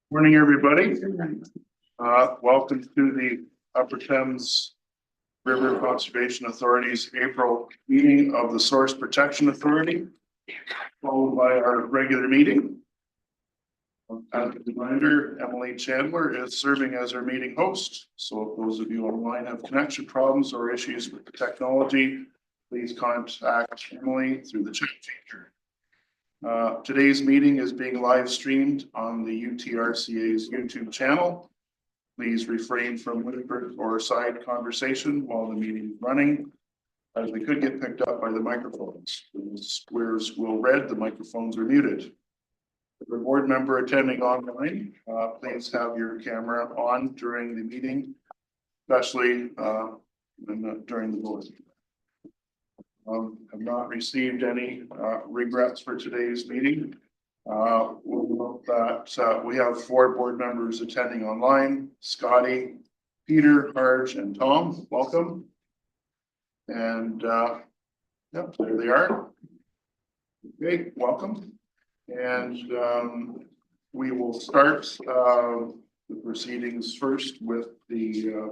Morning, everybody. Welcome to the Upper Thames River Conservation Authority's April meeting of the Source Protection Authority, followed by our regular meeting. As a reminder, Emily Chandler is serving as our meeting host. So if those of you online have connection problems or issues with the technology, please contact Emily through the chat feature. Today's meeting is being live streamed on the UTRCA's YouTube channel. Please refrain from whispered or side conversation while the meeting is running, as we could get picked up by the microphones. When the squares will red, the microphones are muted. For a board member attending online, please have your camera on during the meeting, especially during the voting. Have not received any regrets for today's meeting. We'll note that we have 4 board members attending online: Scotty, Peter, Harge, and Tom. Welcome. And yep, there they are. Okay, welcome. And we will start the proceedings first with the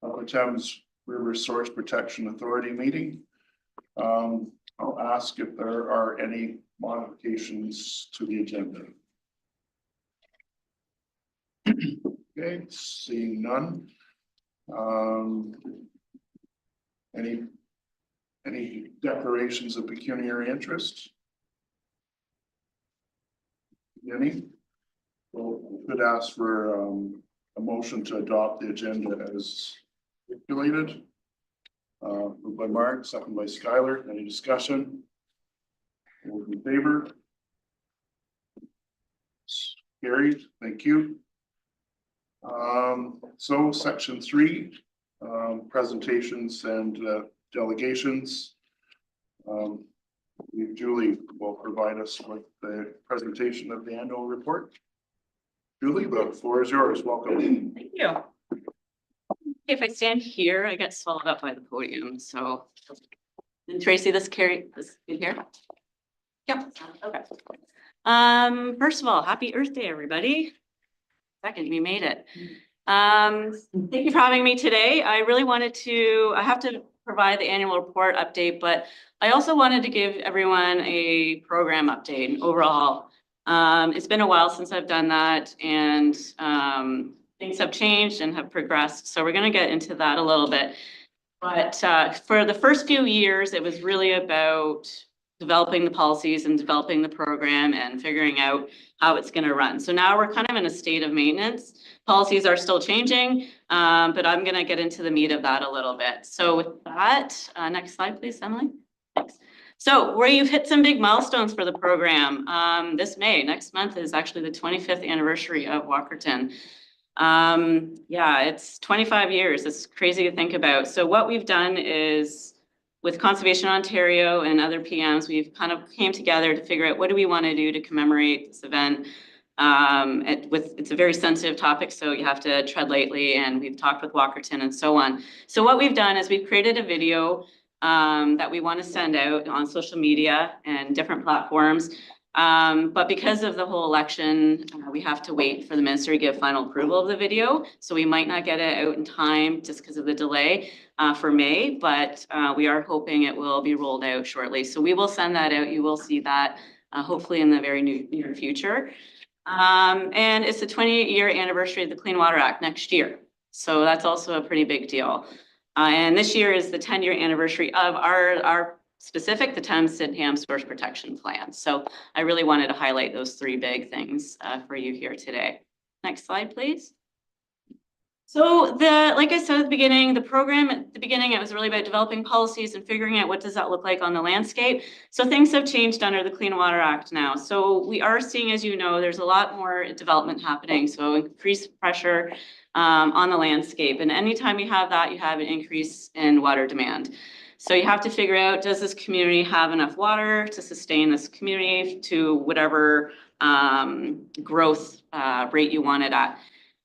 Upper Thames River Source Protection Authority meeting. I'll ask if there are any modifications to the agenda. Okay, seeing none. Any declarations of pecuniary interest? Any? Well, we could ask for a motion to adopt the agenda as stipulated. Moved by Mark, second by Skylar. Any discussion? All in favor? Carried. Thank you. So section 3, presentations and delegations. Julie will provide us with the presentation of the annual report. Julie, the floor is yours. Welcome. Thank you. If I stand here, I get swallowed up by the podium. So, and Tracy, this good here. Yep. Okay. First of all, happy Earth Day, everybody. Second, we made it. Thank you for having me today. I really wanted to. I have to provide the annual report update, but I also wanted to give everyone a program update overall. It's been a while since I've done that, and things have changed and have progressed. So we're going to get into that a little bit. But for the first few years, it was really about developing the policies and developing the program and figuring out how it's going to run. So now we're kind of in a state of maintenance. Policies are still changing, but I'm going to get into the meat of that a little bit. So with that, next slide, please, Emily. Thanks. So where you've hit some big milestones for the program. This May, next month, is actually the 25th anniversary of Walkerton. Yeah, it's 25 years. It's crazy to think about. So what we've done is, with Conservation Ontario and other PMs, we've kind of came together to figure out what do we want to do to commemorate this event. It's a very sensitive topic, so you have to tread lightly, and we've talked with Walkerton and so on. So what we've done is we've created a video that we want to send out on social media and different platforms. But because of the whole election, we have to wait for the minister to give final approval of the video. So we might not get it out in time just because of the delay for May, but we are hoping it will be rolled out shortly. So we will send that out. You will see that hopefully in the very near future. And it's the 28-year anniversary of the Clean Water Act next year. So that's also a pretty big deal. And this year is the 10-year anniversary of our specific, the Thames Sydenham Source Protection Plan. So I really wanted to highlight those 3 big things for you here today. Next slide, please. So like I said at the beginning, the program at the beginning, it was really about developing policies and figuring out what does that look like on the landscape. So things have changed under the Clean Water Act now. So we are seeing, as you know, there's a lot more development happening. So increased pressure on the landscape. And anytime you have that, you have an increase in water demand. So you have to figure out, does this community have enough water to sustain this community to whatever growth rate you want it at?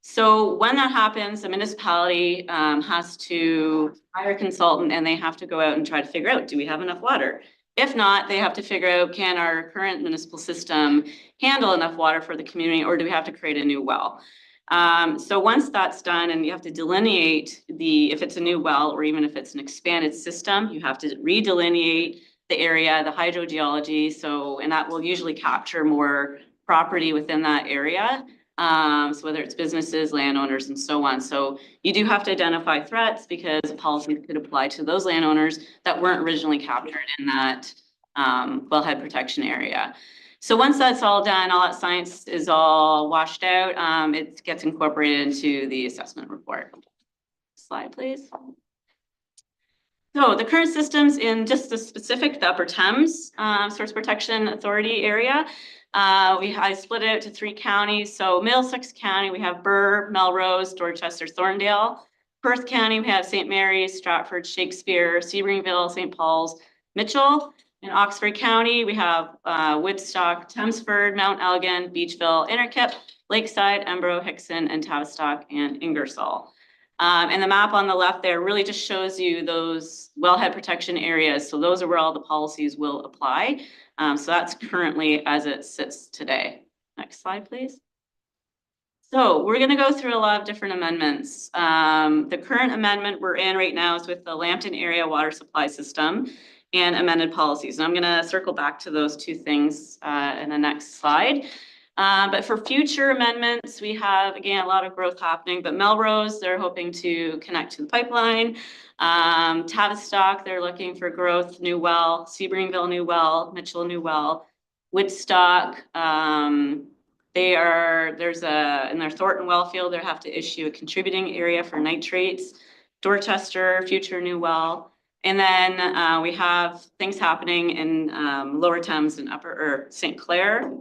So when that happens, the municipality has to hire a consultant, and they have to go out and try to figure out, do we have enough water? If not, they have to figure out, can our current municipal system handle enough water for the community, or do we have to create a new well? So once that's done, and you have to delineate if it's a new well, or even if it's an expanded system, you have to redelineate the area, the hydrogeology. So, and that will usually capture more property within that area. So whether it's businesses, landowners, and so on. So you do have to identify threats, because policies could apply to those landowners that weren't originally captured in that wellhead protection area. So once that's all done, all that science is all washed out, it gets incorporated into the assessment report. Slide, please. So the current systems in just the specific, the Upper Thames Source Protection Authority area, I split it out to 3 counties. So Middlesex County, we have Burr, Melrose, Dorchester, Thorndale. Perth County, we have St. Mary's, Stratford, Shakespeare, Sebringville, St. Paul's, Mitchell. In Oxford County, we have Woodstock, Chelmsford, Mount Elgin, Beachville, Innerkip, Lakeside, Embro, Hickson, and Tavistock, and Ingersoll. And the map on the left there really just shows you those wellhead protection areas. So those are where all the policies will apply. So that's currently as it sits today. Next slide, please. So we're going to go through a lot of different amendments. The current amendment we're in right now is with the Lambton Area Water Supply System and amended policies. And I'm going to circle back to those 2 things in the next slide. But for future amendments, we have, again, a lot of growth happening, but Melrose, they're hoping to connect to the pipeline. Tavistock, they're looking for growth, new well. Sebringville, new well. Mitchell, new well. Woodstock, in their Thornton well field, they have to issue a contributing area for nitrates. Dorchester, future new well. And then we have things happening in Lower Thames and St. Clair.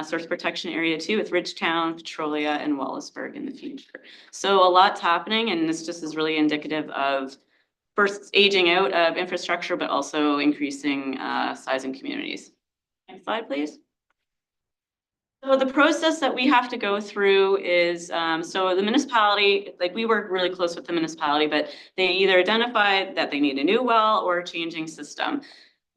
Source protection area 2 with Ridgetown, Petrolia, and Wallaceburg in the future. So a lot's happening, and this just is really indicative of first aging out of infrastructure, but also increasing size in communities. Next slide, please. So the process that we have to go through is, so the municipality, like we work really close with the municipality, but they either identify that they need a new well or a changing system.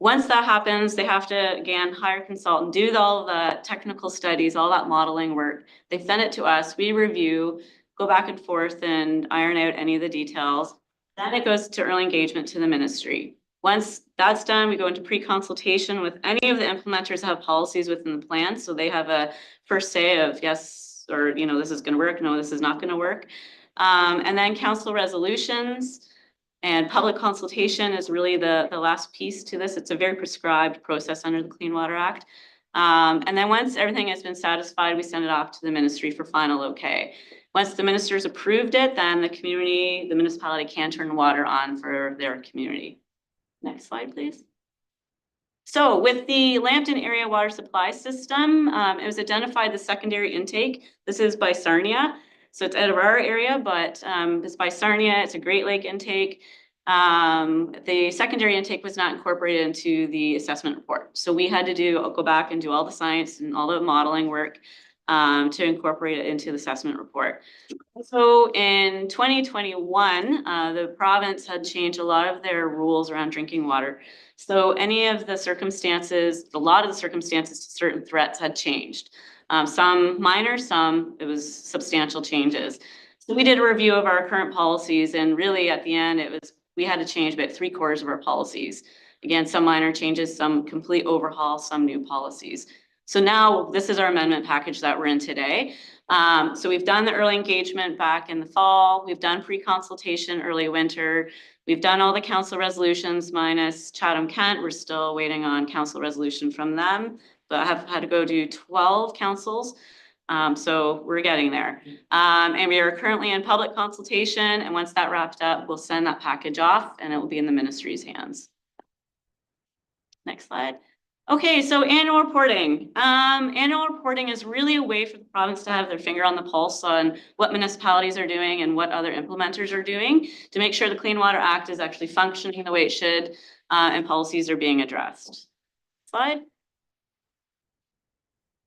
Once that happens, they have to, again, hire a consultant, do all the technical studies, all that modeling work. They send it to us, we review, go back and forth and iron out any of the details. Then it goes to early engagement to the ministry. Once that's done, we go into pre-consultation with any of the implementers that have policies within the plan. So they have a first say of yes, or, this is going to work. No, this is not going to work. And then council resolutions. And public consultation is really the last piece to this. It's a very prescribed process under the Clean Water Act. And then once everything has been satisfied, we send it off to the ministry for final okay. Once the minister's approved it, then the municipality can turn water on for their community. Next slide, please. So with the Lambton Area Water Supply System, it was identified the secondary intake. This is by Sarnia. So it's out of our area, but it's by Sarnia. It's a Great Lake intake. The secondary intake was not incorporated into the assessment report. So we had to go back and do all the science and all the modeling work to incorporate it into the assessment report. So in 2021, the province had changed a lot of their rules around drinking water. So any of the circumstances, a lot of the circumstances to certain threats had changed. Some minor, some it was substantial changes. So we did a review of our current policies, and really at the end, we had to change about 3/4 of our policies. Again, some minor changes, some complete overhaul, some new policies. So now this is our amendment package that we're in today. So we've done the early engagement back in the fall. We've done pre-consultation early winter. We've done all the council resolutions minus Chatham-Kent. We're still waiting on council resolution from them. But I have had to go do 12 councils. So we're getting there. And we are currently in public consultation. And once that wrapped up, we'll send that package off and it will be in the ministry's hands. Next slide. Okay, so annual reporting. Annual reporting is really a way for the province to have their finger on the pulse on what municipalities are doing and what other implementers are doing to make sure the Clean Water Act is actually functioning the way it should and policies are being addressed. Slide.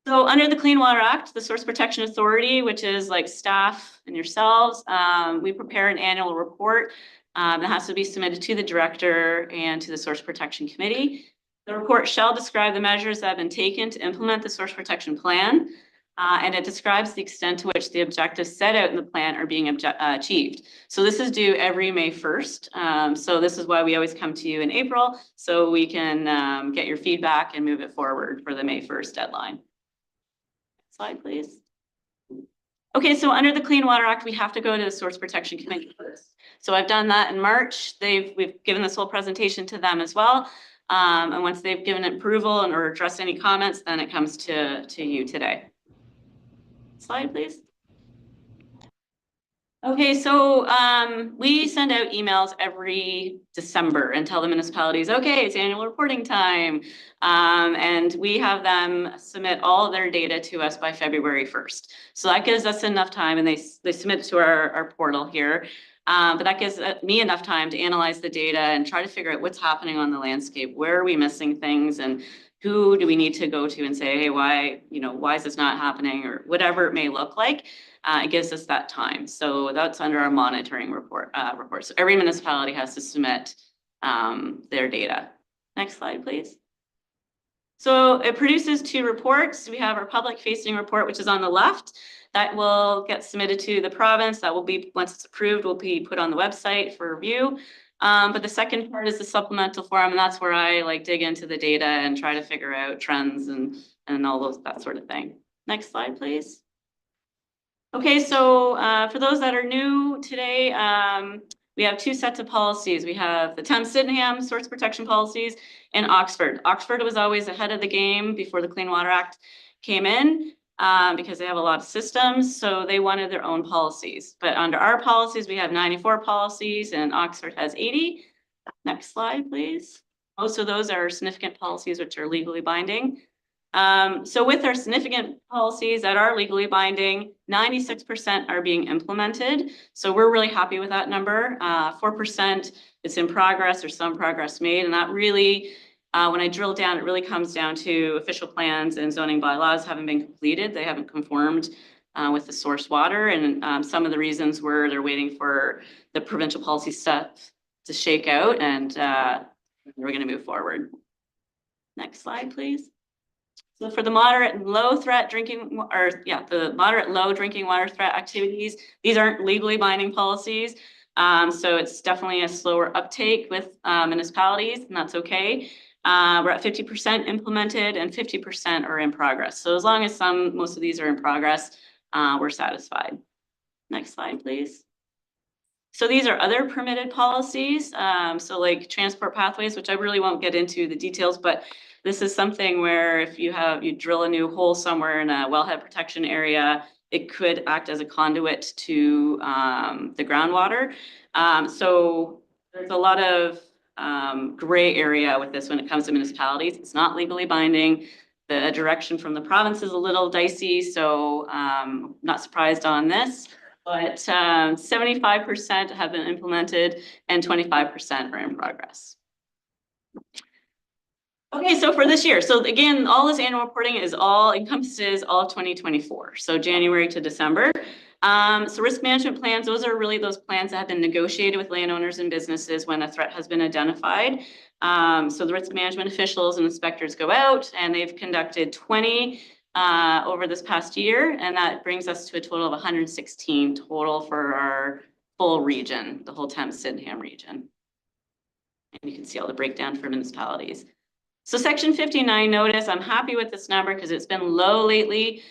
So under the Clean Water Act, the Source Protection Authority, which is like staff and yourselves, we prepare an annual report that has to be submitted to the director and to the Source Protection Committee. The report shall describe the measures that have been taken to implement the source protection plan. And it describes the extent to which the objectives set out in the plan are being achieved. So this is due every May 1st. So this is why we always come to you in April, so we can get your feedback and move it forward for the May 1st deadline. Next slide, please. Okay, so under the Clean Water Act, we have to go to the Source Protection Committee first. So I've done that in March. We've given this whole presentation to them as well. And once they've given approval and or addressed any comments, then it comes to you today. Slide, please. Okay, so we send out emails every December and tell the municipalities, okay, it's annual reporting time. And we have them submit all of their data to us by February 1st. So that gives us enough time, and they submit to our portal here. But that gives me enough time to analyze the data and try to figure out what's happening on the landscape, where are we missing things, and who do we need to go to and say, hey, why is this not happening, or whatever it may look like. It gives us that time. So that's under our monitoring report. So every municipality has to submit their data. Next slide, please. So it produces 2 reports. We have our public facing report, which is on the left. That will get submitted to the province. That will be, once it's approved, will be put on the website for review. But the second part is the supplemental form, and that's where I dig into the data and try to figure out trends and all that sort of thing. Next slide, please. Okay, so for those that are new today, we have 2 sets of policies. We have the Thames-Sydenham source protection policies and Oxford. Oxford was always ahead of the game before the Clean Water Act came in because they have a lot of systems, so they wanted their own policies. But under our policies, we have 94 policies and Oxford has 80. Next slide, please. Most of those are significant policies which are legally binding. So with our significant policies that are legally binding, 96% are being implemented. So we're really happy with that number. 4% is in progress or some progress made. And that really, when I drill down, it really comes down to official plans and zoning bylaws haven't been completed. They haven't conformed with the source water. And some of the reasons were they're waiting for the provincial policy stuff to shake out, and we're going to move forward. Next slide, please. So for the moderate and low threat drinking, the moderate low drinking water threat activities, these aren't legally binding policies. So it's definitely a slower uptake with municipalities, and that's okay. We're at 50% implemented and 50% are in progress. So as long as most of these are in progress, we're satisfied. Next slide, please. So these are other permitted policies. So like transport pathways, which I really won't get into the details, but this is something where if you drill a new hole somewhere in a wellhead protection area, it could act as a conduit to the groundwater. So there's a lot of gray area with this when it comes to municipalities. It's not legally binding. The direction from the province is a little dicey, so not surprised on this. But 75% have been implemented and 25% are in progress. Okay, so for this year, so again, all this annual reporting encompasses all of 2024, so January to December. So risk management plans, those are really those plans that have been negotiated with landowners and businesses when a threat has been identified. So the risk management officials and inspectors go out and they've conducted 20 over this past year, and that brings us to a total of 116 total for our full region, the whole Thames-Sydenham region. And you can see all the breakdown for municipalities. So section 59 notice, I'm happy with this number because it's been low lately.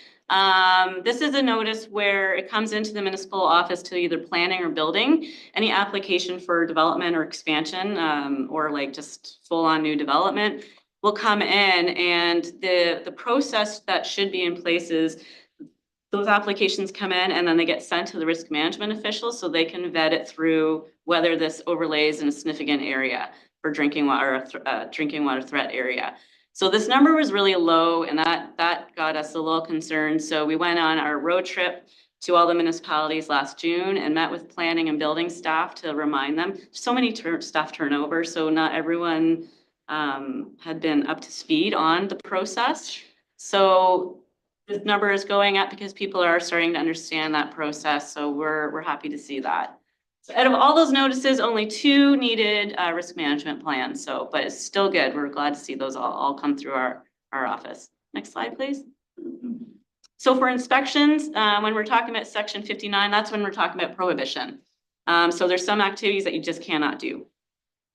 This is a notice where it comes into the municipal office to either planning or building, any application for development or expansion, or like just full on new development will come in, and the process that should be in place is those applications come in and then they get sent to the risk management officials so they can vet it through whether this overlays in a significant area for drinking water threat area. So this number was really low, and that got us a little concerned. So we went on our road trip to all the municipalities last June and met with planning and building staff to remind them. So many staff turnover, so not everyone had been up to speed on the process. So this number is going up because people are starting to understand that process. So we're happy to see that. So out of all those notices, only 2 needed risk management plans. So, but it's still good. We're glad to see those all come through our office. Next slide, please. So for inspections, when we're talking about section 59, that's when we're talking about prohibition. So there's some activities that you just cannot do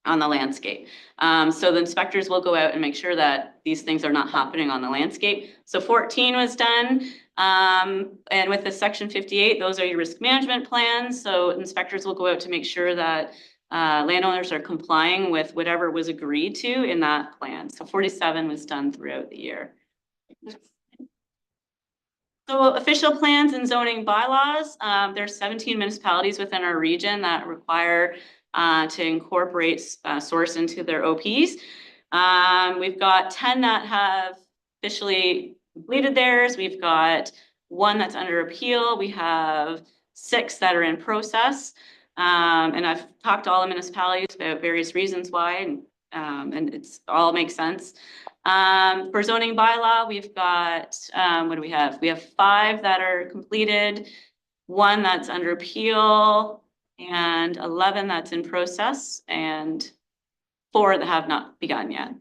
on the landscape. So the inspectors will go out and make sure that these things are not happening on the landscape. So 14 was done. And with the section 58, those are your risk management plans. So inspectors will go out to make sure that landowners are complying with whatever was agreed to in that plan. So 47 was done throughout the year. So official plans and zoning bylaws, there's 17 municipalities within our region that require to incorporate source into their OPs. We've got 10 that have officially completed theirs. We've got 1 that's under appeal. We have 6 that are in process. And I've talked to all the municipalities about various reasons why, and it's all makes sense. For zoning bylaw, we've got, what do we have? We have 5 that are completed, 1 that's under appeal, and 11 that's in process, and 4 that have not begun yet.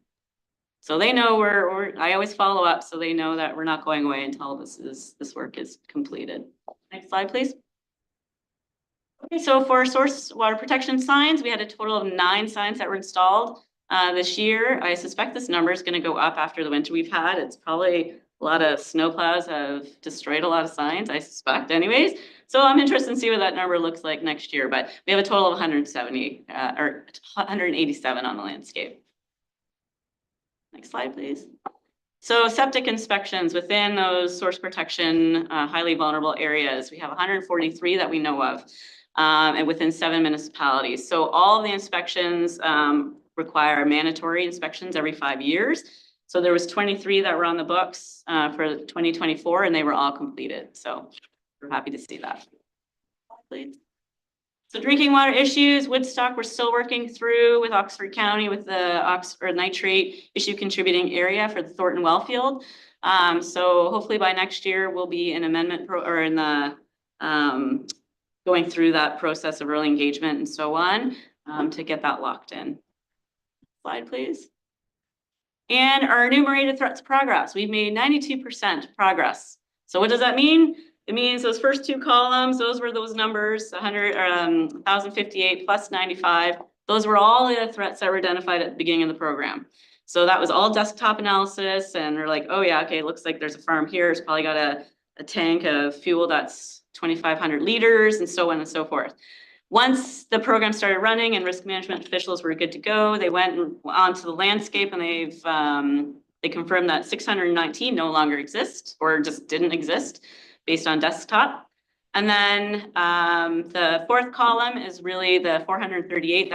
So they know I always follow up, so they know that we're not going away until this work is completed. Next slide, please. Okay, so for source water protection signs, we had a total of 9 signs that were installed this year. I suspect this number is going to go up after the winter we've had. It's probably a lot of snowplows have destroyed a lot of signs, I suspect anyways. So I'm interested to see what that number looks like next year, but we have a total of 170 or 187 on the landscape. Next slide, please. So septic inspections within those source protection highly vulnerable areas, we have 143 that we know of, and within 7 municipalities. So all of the inspections require mandatory inspections every 5 years. So there was 23 that were on the books for 2024, and they were all completed. So we're happy to see that. Please. So drinking water issues, Woodstock, we're still working through with Oxford County with the Oxford nitrate issue contributing area for the Thornton Wellfield. So hopefully by next year we'll be in amendment in the going through that process of early engagement and so on to get that locked in. Slide, please. And our enumerated threats progress, we've made 92% progress. So what does that mean? It means those first 2 columns, those were those numbers, 1,058 plus 95. Those were all the threats that were identified at the beginning of the program. So that was all desktop analysis, and we're like, oh yeah, okay, it looks like there's a farm here. It's probably got a tank of fuel that's 2,500 liters and so on and so forth. Once the program started running and risk management officials were good to go, they went onto the landscape and they confirmed that 619 no longer exist or just didn't exist based on desktop. And then the 4th column is really the 438.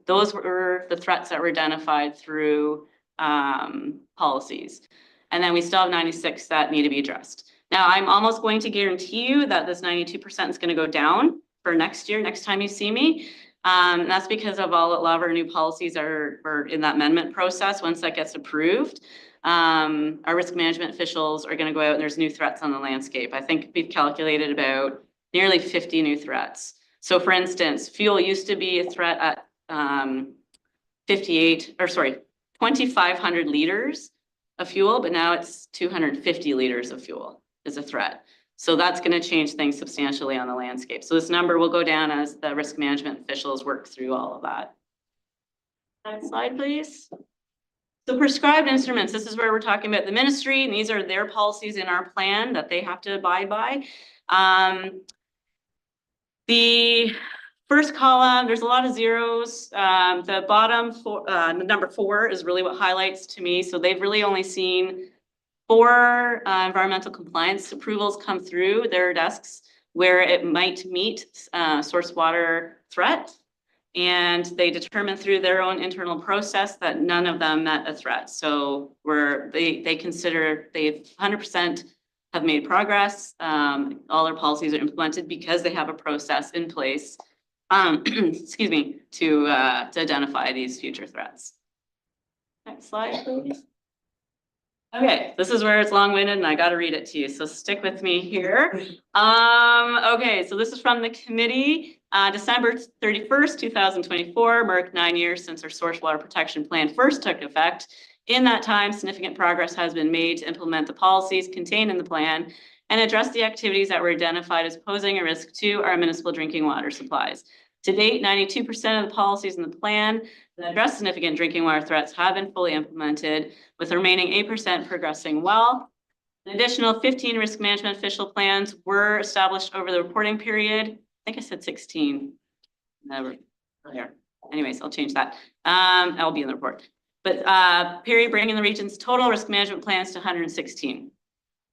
Those were the threats that were identified through policies. And then we still have 96 that need to be addressed. Now I'm almost going to guarantee you that this 92% is going to go down for next year, next time you see me. That's because of a lot of our new policies are in that amendment process. Once that gets approved, our risk management officials are going to go out and there's new threats on the landscape. I think we've calculated about nearly 50 new threats. So for instance, fuel used to be a threat at 2,500 liters of fuel, but now it's 250 liters of fuel is a threat. So that's going to change things substantially on the landscape. So this number will go down as the risk management officials work through all of that. Next slide, please. So prescribed instruments, this is where we're talking about the ministry, and these are their policies in our plan that they have to abide by. The first column, there's a lot of zeros. The bottom, number 4 is really what highlights to me. So they've really only seen 4 environmental compliance approvals come through their desks where it might meet source water threat. And they determined through their own internal process that none of them met a threat. So they consider they've 100% have made progress. All their policies are implemented because they have a process in place, excuse me, to identify these future threats. Next slide, please. Okay, this is where it's long-winded and I got to read it to you, so stick with me here. Okay, so this is from the committee. December 31st, 2024 marked 9 years since our source water protection plan first took effect. In that time, significant progress has been made to implement the policies contained in the plan and address the activities that were identified as posing a risk to our municipal drinking water supplies. To date, 92% of the policies in the plan that address significant drinking water threats have been fully implemented, with the remaining 8% progressing well. An additional 15 risk management official plans were established over the reporting period. I think I said 16. Never there. Anyways, I'll change that. I'll be in the report. But period bringing the region's total risk management plans to 116.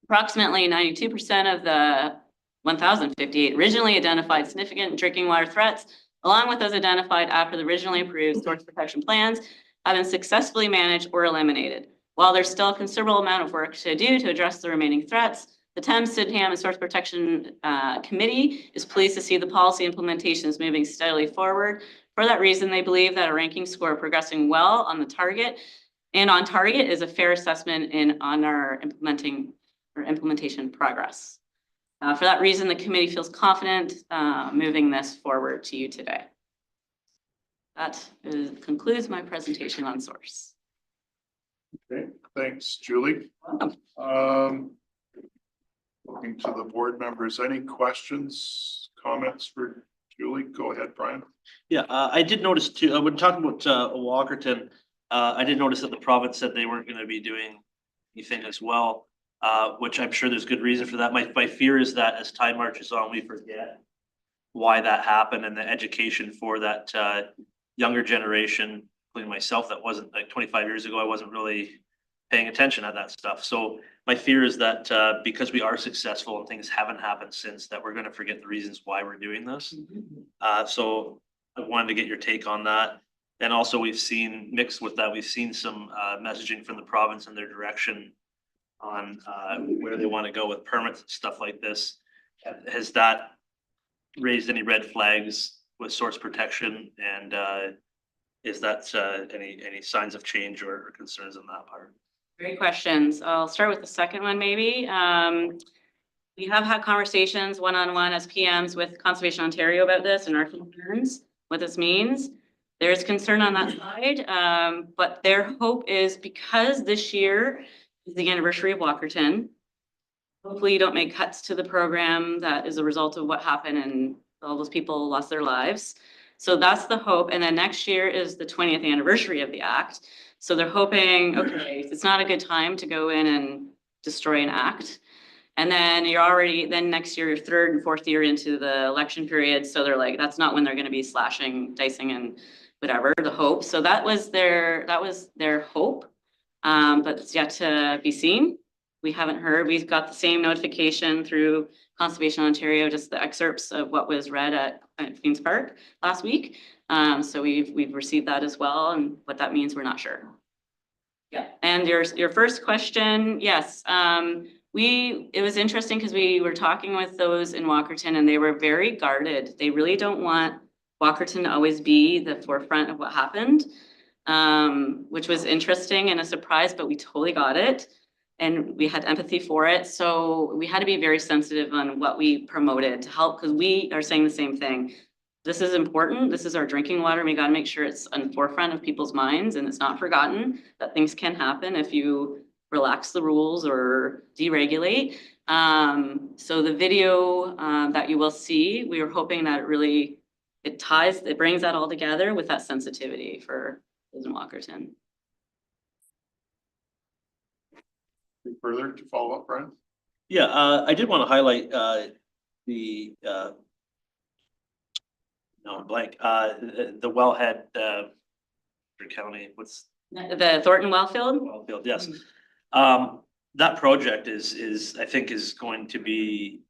Approximately 92% of the 1,058 originally identified significant drinking water threats, along with those identified after the originally approved source protection plans, have been successfully managed or eliminated. While there's still a considerable amount of work to do to address the remaining threats, the Thames, Sydenham, and Source Protection Committee is pleased to see the policy implementation is moving steadily forward. For that reason, they believe that a ranking score progressing well on the target and on target is a fair assessment on our implementation progress. For that reason, the committee feels confident moving this forward to you today. That concludes my presentation on source. Okay, thanks, Julie. Looking to the board members, any questions, comments for Julie? Go ahead, Brian. Yeah, I did notice too, when talking about Walkerton, I did notice that the province said they weren't going to be doing anything as well, which I'm sure there's good reason for that. My fear is that as time marches on, we forget why that happened and the education for that younger generation, including myself, that wasn't like 25 years ago, I wasn't really paying attention at that stuff. So my fear is that because we are successful and things haven't happened since, that we're going to forget the reasons why we're doing this. So I wanted to get your take on that. And also we've seen, mixed with that, we've seen some messaging from the province and their direction on where they want to go with permits and stuff like this. Has that raised any red flags with source protection? And is that any signs of change or concerns on that part? Great questions. I'll start with the second one, maybe. We have had conversations one-on-one as PMs with Conservation Ontario about this and our concerns, what this means. There's concern on that side, but their hope is because this year is the anniversary of Walkerton, hopefully you don't make cuts to the program that is a result of what happened and all those people lost their lives. So that's the hope. And then next year is the 20th anniversary of the act. So they're hoping, okay, it's not a good time to go in and destroy an act. And then then next year, your third and fourth year into the election period. So they're like, that's not when they're going to be slashing, dicing and whatever, the hope. So that was their hope. But it's yet to be seen. We haven't heard. We've got the same notification through Conservation Ontario, just the excerpts of what was read at Queen's Park last week. So we've received that as well, and what that means, we're not sure. Yeah. And your first question, yes. It was interesting because we were talking with those in Walkerton and they were very guarded. They really don't want Walkerton to always be the forefront of what happened, which was interesting and a surprise, but we totally got it. And we had empathy for it. So we had to be very sensitive on what we promoted to help, because we are saying the same thing. This is important. This is our drinking water. We got to make sure it's on the forefront of people's minds and it's not forgotten that things can happen if you relax the rules or deregulate. So the video that you will see, we were hoping that it brings that all together with that sensitivity for those in Walkerton. Further to follow up, Brian? Yeah, I did want to highlight the wellhead county. What's the Thornton Wellfield? Wellfield, yes. That project I think is going to be,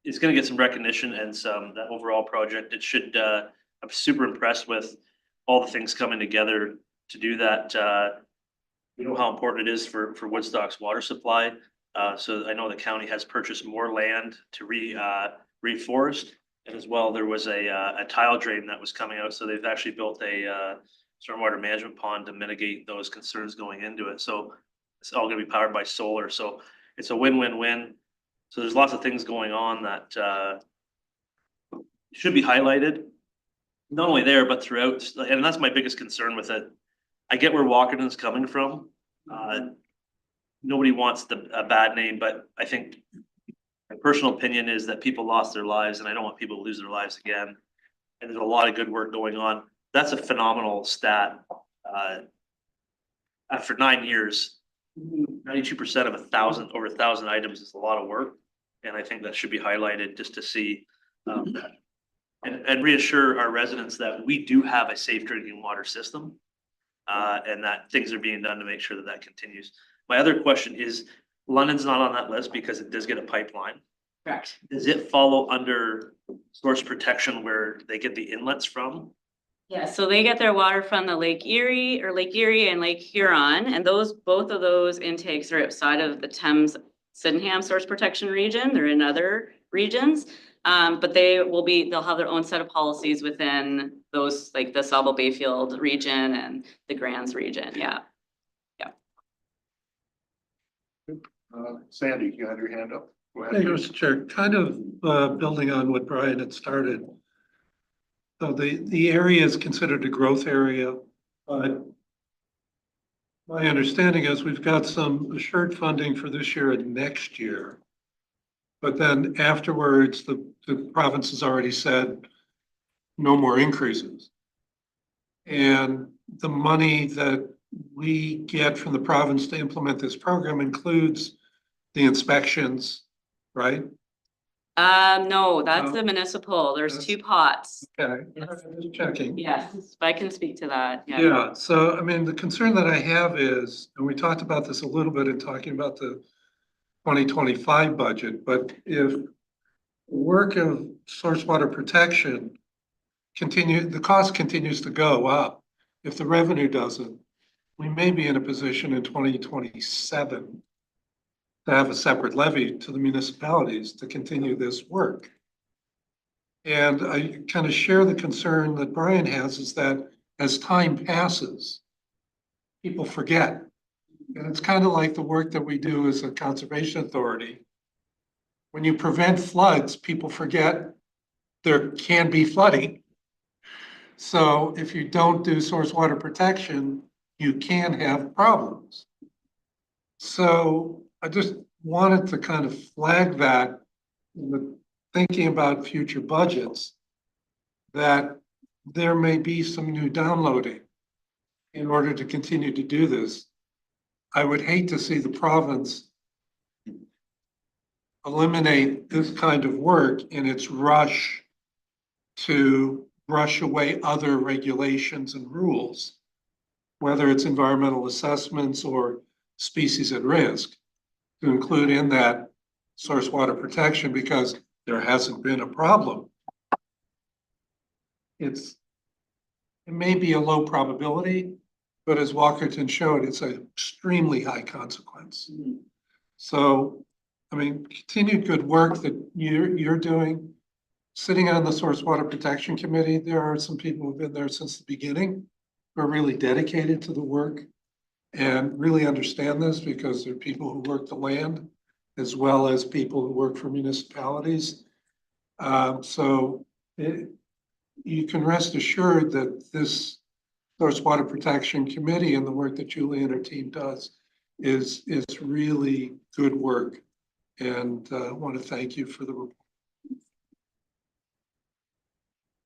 it's going to get some recognition and that overall project. It should. I'm super impressed with all the things coming together to do that. We know how important it is for Woodstock's water supply. So I know the county has purchased more land to reforest, and as well there was a tile drain that was coming out. So they've actually built a stormwater management pond to mitigate those concerns going into it. So it's all going to be powered by solar. So it's a win-win-win. So there's lots of things going on that should be highlighted. Not only there, but throughout, and that's my biggest concern with it. I get where Walkerton's coming from. Nobody wants a bad name, but I think my personal opinion is that people lost their lives and I don't want people to lose their lives again. And there's a lot of good work going on. That's a phenomenal stat. After 9 years, 92% of over 1,000 items is a lot of work. And I think that should be highlighted just to see, and reassure our residents that we do have a safe drinking water system. And that things are being done to make sure that that continues. My other question is, London's not on that list because it does get a pipeline. Correct. Does it follow under source protection where they get the inlets from? Yeah, so they get their water from the Lake Erie and Lake Huron, and both of those intakes are outside of the Thames Sydenham source protection region. They're in other regions. But they'll have their own set of policies within those, like the Sauble Bayfield region and the Grands region. Yeah. Sandy, you had your hand up. Go ahead. Thank you, Mr. Chair. Kind of building on what Brian had started. So the area is considered a growth area, but my understanding is we've got some assured funding for this year and next year. But then afterwards, the province has already said no more increases. And the money that we get from the province to implement this program includes the inspections, right? No, that's No. the municipal. There's That's- 2 pots. Okay, just checking. Yes, I can speak to that. Yeah, so I mean, the concern that I have is, and we talked about this a little bit in talking about the 2025 budget, but if work of source water protection the cost continues to go up. If the revenue doesn't, we may be in a position in 2027 to have a separate levy to the municipalities to continue this work. And I kind of share the concern that Brian has, is that as time passes, people forget. And it's kind of like the work that we do as a conservation authority. When you prevent floods, people forget there can be flooding. So if you don't do source water protection, you can have problems. So I just wanted to kind of flag that in the thinking about future budgets, that there may be some new downloading in order to continue to do this. I would hate to see the province eliminate this kind of work in its rush to brush away other regulations and rules, whether it's environmental assessments or species at risk, to include in that source water protection, because there hasn't been a problem. It may be a low probability, but as Walkerton showed, it's an extremely high consequence. So, I mean, continued good work that you're doing. Sitting on the Source Water Protection Committee, there are some people who've been there since the beginning, who are really dedicated to the work and really understand this, because there are people who work the land as well as people who work for municipalities. You can rest assured that this Source Water Protection Committee and the work that Julie and her team does is really good work. And I want to thank you for the report.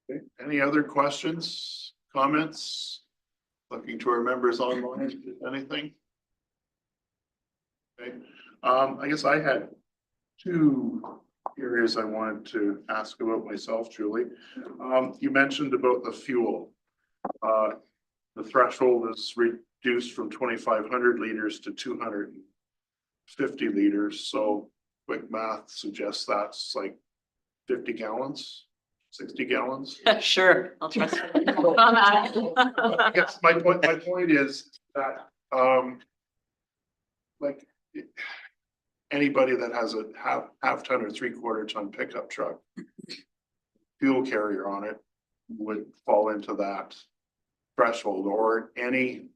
Okay. Any other questions, comments? Looking to our members online, anything? Okay, I guess I had 2 areas I wanted to ask about myself, Julie. You mentioned about the fuel. The threshold is reduced from 2,500 liters to 250 liters. So quick math suggests that's like 50 gallons. 60 gallons. Sure, I'll trust you on I that. guess my point is that, like, anybody that has a half ton or 3/4 ton pickup truck, fuel carrier on it would fall into that threshold, or any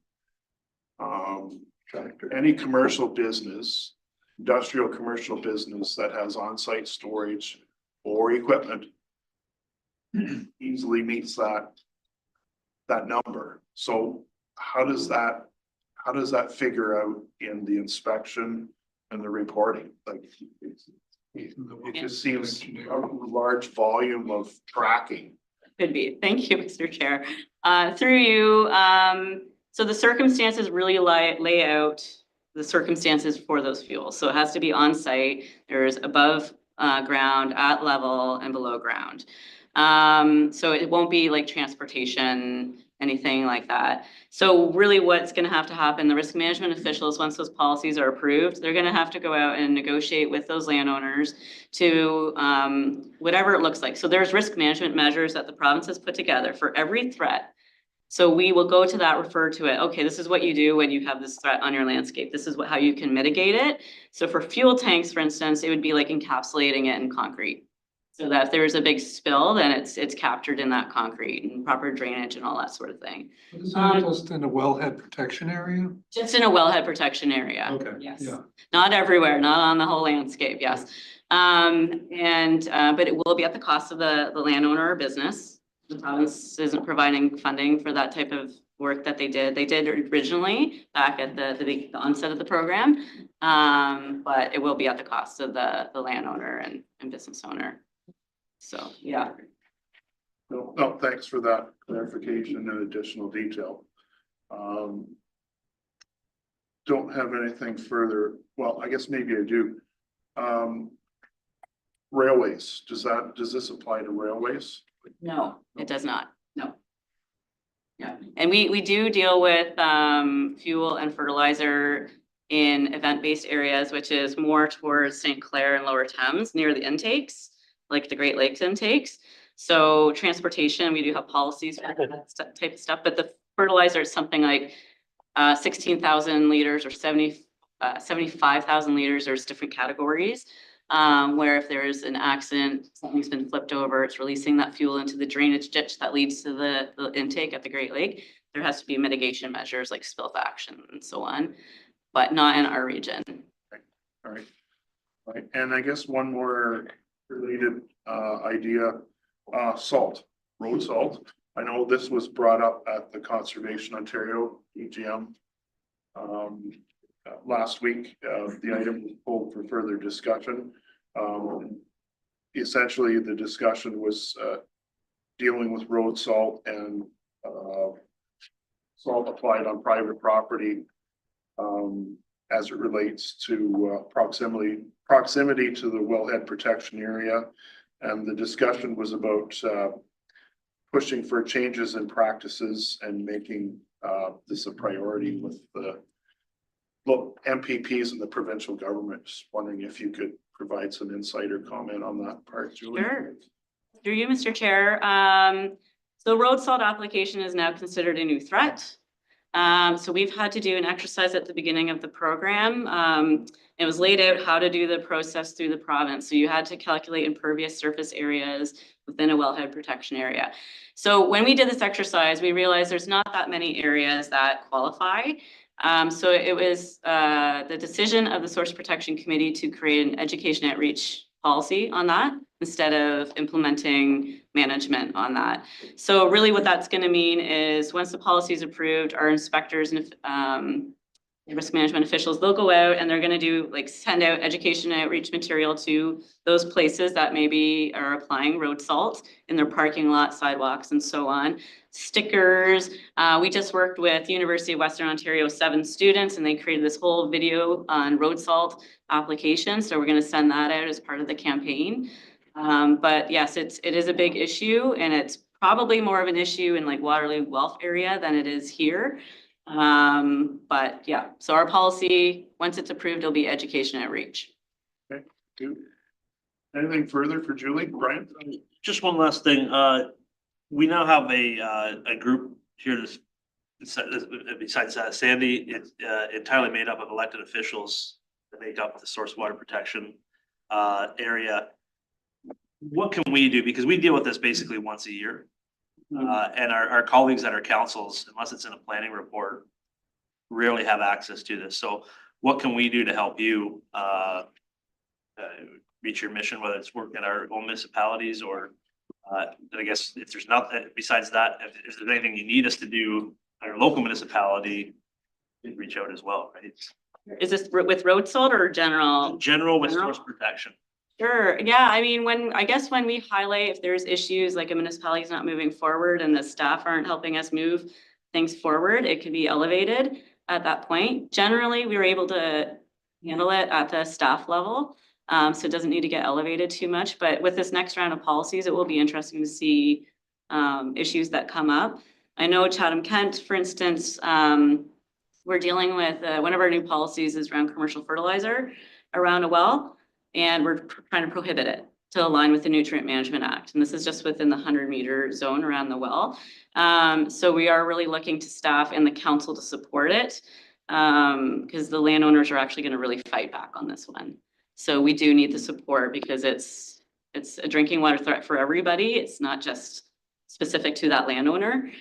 commercial business, industrial commercial business that has on-site storage or equipment easily meets that number. So how does that figure out in the inspection and the reporting? Like, it just seems a large volume of tracking. Could be. Thank you, Mr. Chair. Through you, so the circumstances really lay out the circumstances for those fuels. So it has to be on site. There's above ground, at level, and below ground. So it won't be like transportation, anything like that. So really what's going to have to happen, the risk management officials, once those policies are approved, they're going to have to go out and negotiate with those landowners to whatever it looks like. So there's risk management measures that the province has put together for every threat. So we will go to that, refer to it. Okay, this is what you do when you have this threat on your landscape. This is how you can mitigate it. So for fuel tanks, for instance, it would be like encapsulating it in concrete. So that if there's a big spill, then it's captured in that concrete and proper drainage and all that sort of thing. Is that just in a wellhead protection area? Just in a wellhead protection area. Okay, Yes. yeah. Not everywhere, not on the whole landscape, yes. But it will be at the cost of the landowner or business. The province isn't providing funding for that type of work that they did. They did originally back at the onset of the program. But it will be at the cost of the landowner and business owner. So, yeah. No, thanks for that clarification and additional detail. Don't have anything further. Well, I guess maybe I do. Railways, does this apply to railways? No, it does not. No. Yeah, and we do deal with fuel and fertilizer in event-based areas, which is more towards St. Clair and Lower Thames near the intakes, like the Great Lakes intakes. So transportation, we do have policies for that type of stuff, but the fertilizer is something like 16,000 liters or 75,000 liters. There's different categories. Where if there's an accident, something's been flipped over, it's releasing that fuel into the drainage ditch that leads to the intake at the Great Lake. There has to be mitigation measures like spill action and so on, but not in our region. All right. And I guess one more related idea, salt, road salt. I know this was brought up at the Conservation Ontario EGM last week. The item was pulled for further discussion. Essentially, the discussion was dealing with road salt and salt applied on private property as it relates to proximity to the wellhead protection area. And the discussion was about pushing for changes in practices and making this a priority with the MPPs and the provincial government. Just wondering if you could provide some insight or comment on that part, Julie. Sure. Through you, Mr. Chair. So road salt application is now considered a new threat. So we've had to do an exercise at the beginning of the program. It was laid out how to do the process through the province. So you had to calculate impervious surface areas within a wellhead protection area. So when we did this exercise, we realized there's not that many areas that qualify. So it was the decision of the Source Protection Committee to create an education outreach policy on that instead of implementing management on that. So really what that's going to mean is once the policy is approved, our inspectors and risk management officials, they'll go out and they're going to do like send out education outreach material to those places that maybe are applying road salt in their parking lot, sidewalks, and so on. Stickers. We just worked with University of Western Ontario 7 students and they created this whole video on road salt application. So we're going to send that out as part of the campaign. But yes, it is a big issue and it's probably more of an issue in like Waterloo Guelph area than it is here. But yeah, so our policy, once it's approved, it'll be education outreach. Okay, good. Anything further for Julie, Brian? Just one last thing. We now have a group here that's besides Sandy, it's entirely made up of elected officials that make up the source water protection area. What can we do? Because we deal with this basically once a year. And our colleagues at our councils, unless it's in a planning report, rarely have access to this. So what can we do to help you reach your mission, whether it's working at our own municipalities or And I guess if there's not, besides that, if there's anything you need us to do at your local municipality, you'd reach out as well, right? Is this with road salt or general? General with General? source protection. Sure, yeah, I mean, I guess when we highlight if there's issues like a municipality is not moving forward and the staff aren't helping us move things forward, it can be elevated at that point. Generally, we were able to handle it at the staff level. So it doesn't need to get elevated too much, but with this next round of policies, it will be interesting to see issues that come up. I know Chatham-Kent, for instance, we're dealing with, one of our new policies is around commercial fertilizer around a well. And we're trying to prohibit it to align with the Nutrient Management Act. And this is just within the 100-meter zone around the well. So we are really looking to staff and the council to support it because the landowners are actually going to really fight back on this one. So we do need the support because it's a drinking water threat for everybody. It's not just specific to that landowner.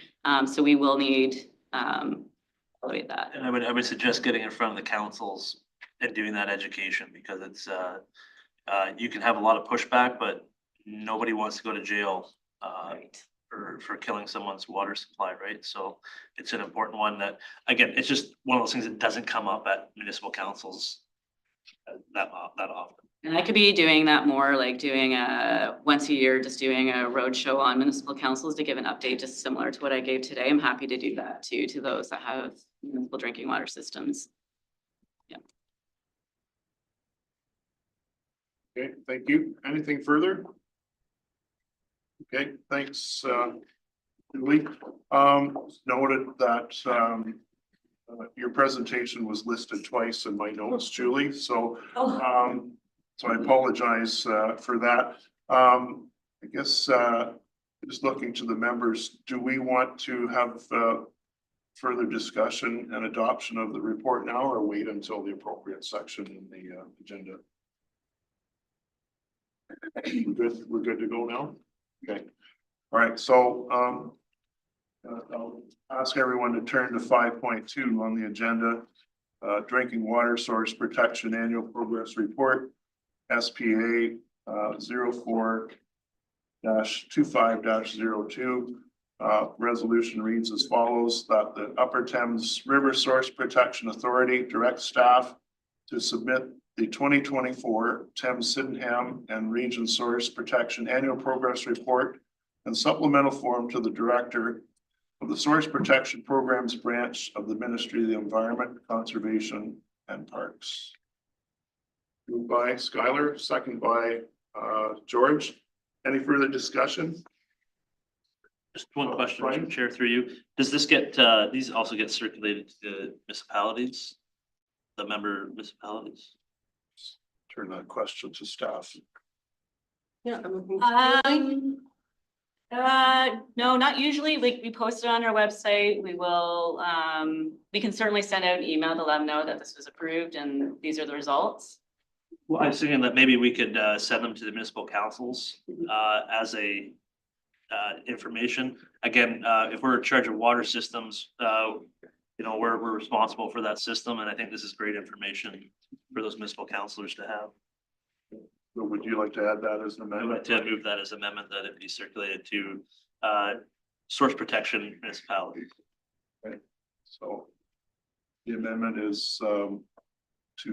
So we will need elevate that. And I would suggest getting in front of the councils and doing that education because it's, you can have a lot of pushback, but nobody wants to go to jail Right. for killing someone's water supply, right? So it's an important one that, again, it's just one of those things that doesn't come up at municipal councils that often. And I could be doing that more, like doing once a year, just doing a road show on municipal councils to give an update, just similar to what I gave today. I'm happy to do that too, to those that have municipal drinking water systems. Okay, thank you. Anything further? Okay, thanks, Julie. Noted that your presentation was listed twice in my notes, Julie, so so I apologize for that. I guess just looking to the members, do we want to have further discussion and adoption of the report now or wait until the appropriate section in the agenda? We're good to go now? Okay. All right, so I'll ask everyone to turn to 5.2 on the agenda. Drinking water source protection annual progress report, SPA 04-25-02. Resolution reads as follows: that the Upper Thames River Source Protection Authority directs staff to submit the 2024 Thames Sydenham and Region Source Protection Annual Progress Report and supplemental form to the Director of the Source Protection Programs Branch of the Ministry of the Environment, Conservation and Parks. Moved by Skylar, second by George. Any further discussion? Just one question, Brian? Mr. Chair, through you. Does this get, these also get circulated to the municipalities, the member municipalities? Turn that question to staff. Yeah. No, not usually. We post it on our website. We will, we can certainly send out an email to let them know that this was approved and these are the results. Well, I was thinking that maybe we could send them to the municipal councils as a information. Again, if we're in charge of water systems, you know, we're responsible for that system, and I think this is great information for those municipal councilors to have. So would you like to add that as an I would like amendment? to move that as amendment that it be circulated to source protection municipalities. So the amendment is to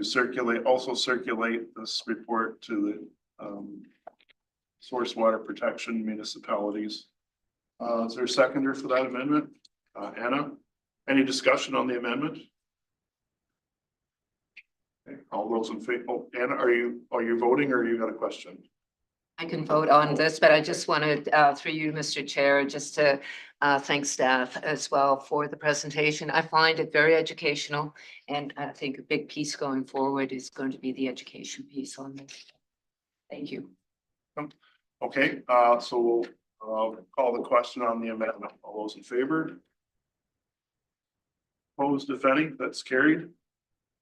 circulate, also circulate this report to the source water protection municipalities. Is there a seconder for that amendment? Anna, any discussion on the amendment? Okay, all those in favor, oh, Anna, are you voting or you got a question? I can vote on this, but I just wanted, through you, Mr. Chair, just to thank staff as well for the presentation. I find it very educational, and I think a big piece going forward is going to be the education piece on this. Thank you. Okay, so we'll call the question on the amendment. All those in favor? Opposed, if any? That's carried.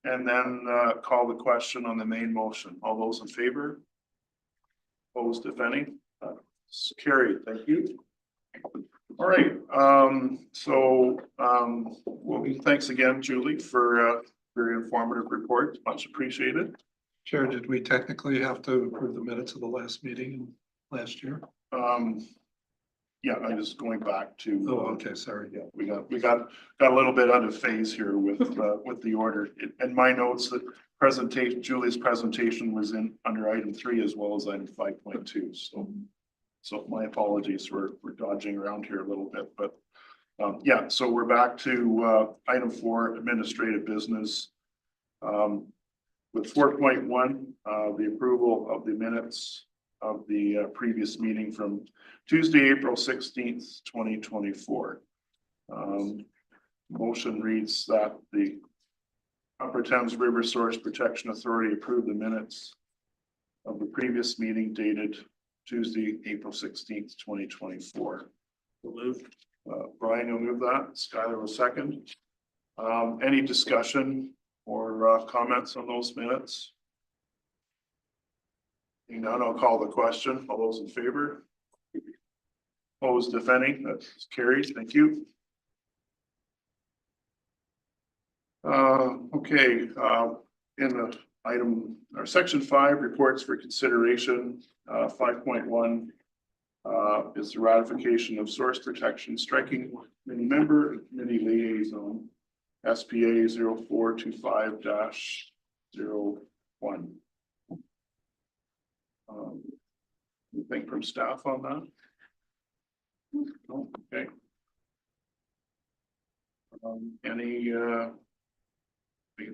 And then call the question on the main motion. All those in favor? Opposed, if any? It's carried. Thank you. All right. Well, thanks again, Julie, for a very informative report. Much appreciated. Chair, did we technically have to approve the minutes of the last meeting last year? Yeah, I'm just going back to. Oh, okay, sorry. Yeah, we got a little bit out of phase here with the order. In my notes, the presentation, Julie's presentation was in under item 3 as well as item 5.2. So my apologies, we're dodging around here a little bit, but yeah, so we're back to item 4, administrative business. With 4.1, the approval of the minutes of the previous meeting from Tuesday, April 16th, 2024. Motion reads that the Upper Thames River Source Protection Authority approved the minutes of the previous meeting dated Tuesday, April 16th, 2024. We'll move. Brian, you'll move that. Skylar will second. Any discussion or comments on those minutes? Seeing none, I'll call the question. All those in favor? Opposed, if any, that's carried. Thank you. Okay, in the item or section 5, reports for consideration, 5.1 is the ratification of source protection striking committee member and committee liaison SPA 0425-01. Anything from staff on that? No? Okay.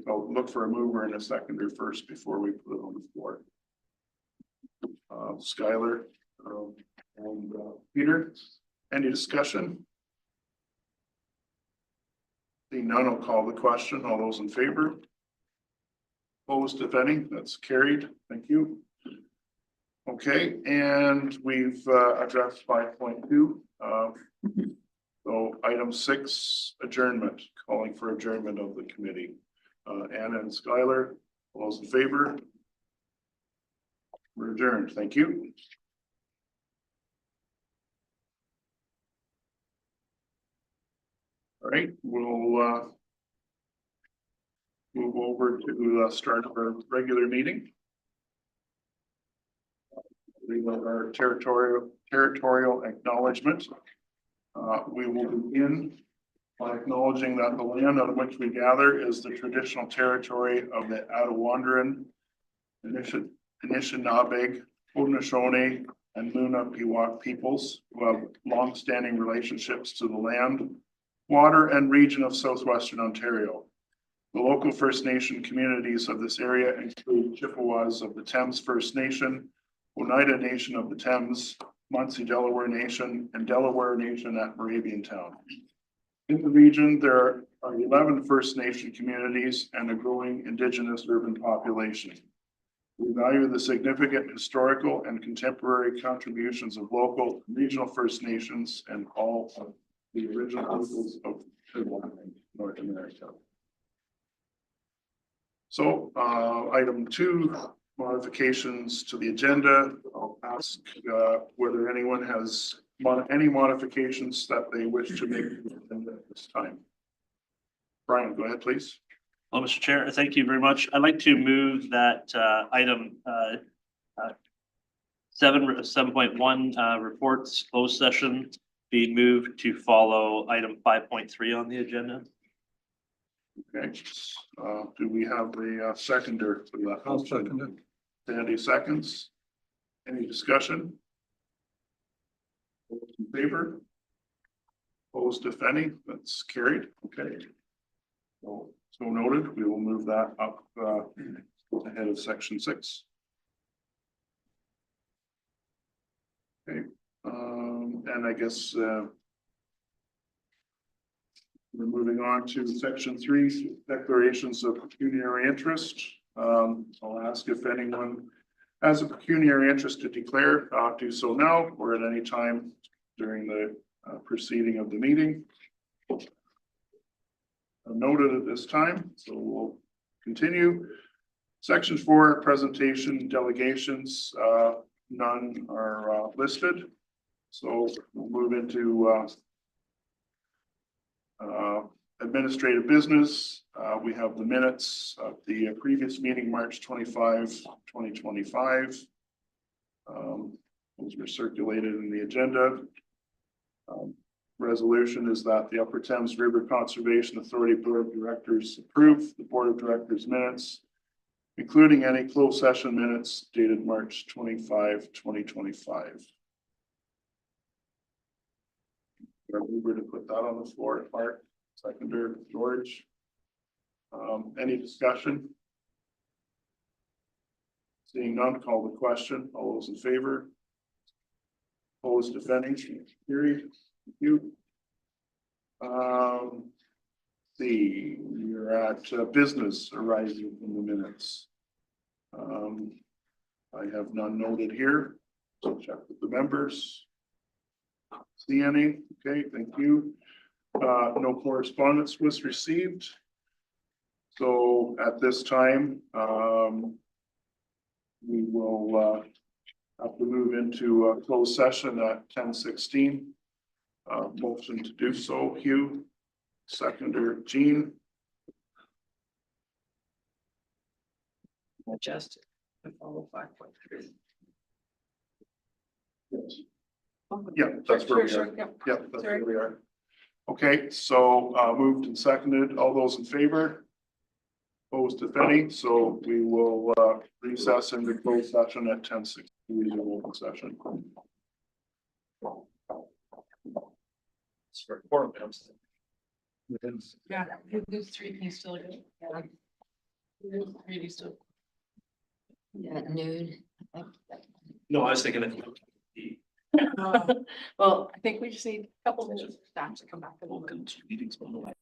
I'll look for a mover and a seconder first before we put it on the floor. Skylar and Peter, any discussion? Seeing none, I'll call the question. All those in favor? Opposed, if any, that's carried. Thank you. Okay, and we've addressed 5.2. So item 6, adjournment, calling for adjournment of the committee. Anna and Skylar, all those in favor? We're adjourned. Thank you. All right, we'll move over to start our regular meeting. We will our territorial acknowledgement. We will begin by acknowledging that the land on which we gather is the traditional territory of the Attawandaron, Anishinaabe, Haudenosaunee, and Luna Pewauk peoples who have long-standing relationships to the land, water, and region of southwestern Ontario. The local First Nation communities of this area include Chippewas of the Thames First Nation, Oneida Nation of the Thames, Munsee Delaware Nation, and Delaware Nation at Moravian Town. In the region, there are 11 First Nation communities and a growing Indigenous urban population. We value the significant historical and contemporary contributions of local and regional First Nations and all of the original peoples of North America. So item 2, modifications to the agenda. I'll ask whether anyone has any modifications that they wish to make at this time. Brian, go ahead, please. Well, Mr. Chair, thank you very much. I'd like to move that item 7.1 reports closed session be moved to follow item 5.3 on the agenda. Okay, do we have a seconder for that? I'll second it. Sandy seconds. Any discussion? All in favor? Opposed, if any, that's carried. Okay. So noted. We will move that up ahead of section 6. Okay, and I guess we're moving on to section 3, declarations of pecuniary interest. I'll ask if anyone has a pecuniary interest to declare, do so now or at any time during the proceeding of the meeting. Noted at this time, so we'll continue. Section 4, presentation delegations, none are listed. So we'll move into administrative business. We have the minutes of the previous meeting, March 25, 2025. Those were circulated in the agenda. Resolution is that the Upper Thames River Conservation Authority Board of Directors approve the Board of Directors minutes, including any closed session minutes dated March 25, 2025. We were to put that on the floor, Mark, seconder, George. Any discussion? Seeing none, call the question. All those in favor? Opposed, if any, carried. Thank you. See, we're at business arising from the minutes. I have none noted here, so check with the members. See any? Okay, thank you. No correspondence was received. So at this time, we will have to move into a closed session at 10:16. Motion to do so, Hugh. Seconder, Jean. Adjusted. To follow 5.3. Yes. Yeah, that's where we are. Yep. Yeah, that's where we are. Okay, so moved and seconded. All those in favor? Opposed, if any, so we will recess into closed session at 10:16. Open session. For quorum, I'm saying. Yeah, those three can still go. Maybe still. Yeah, at noon. No, I was thinking that. Well, I think we just need a couple minutes for staff to come back. Welcome to meetings on the way.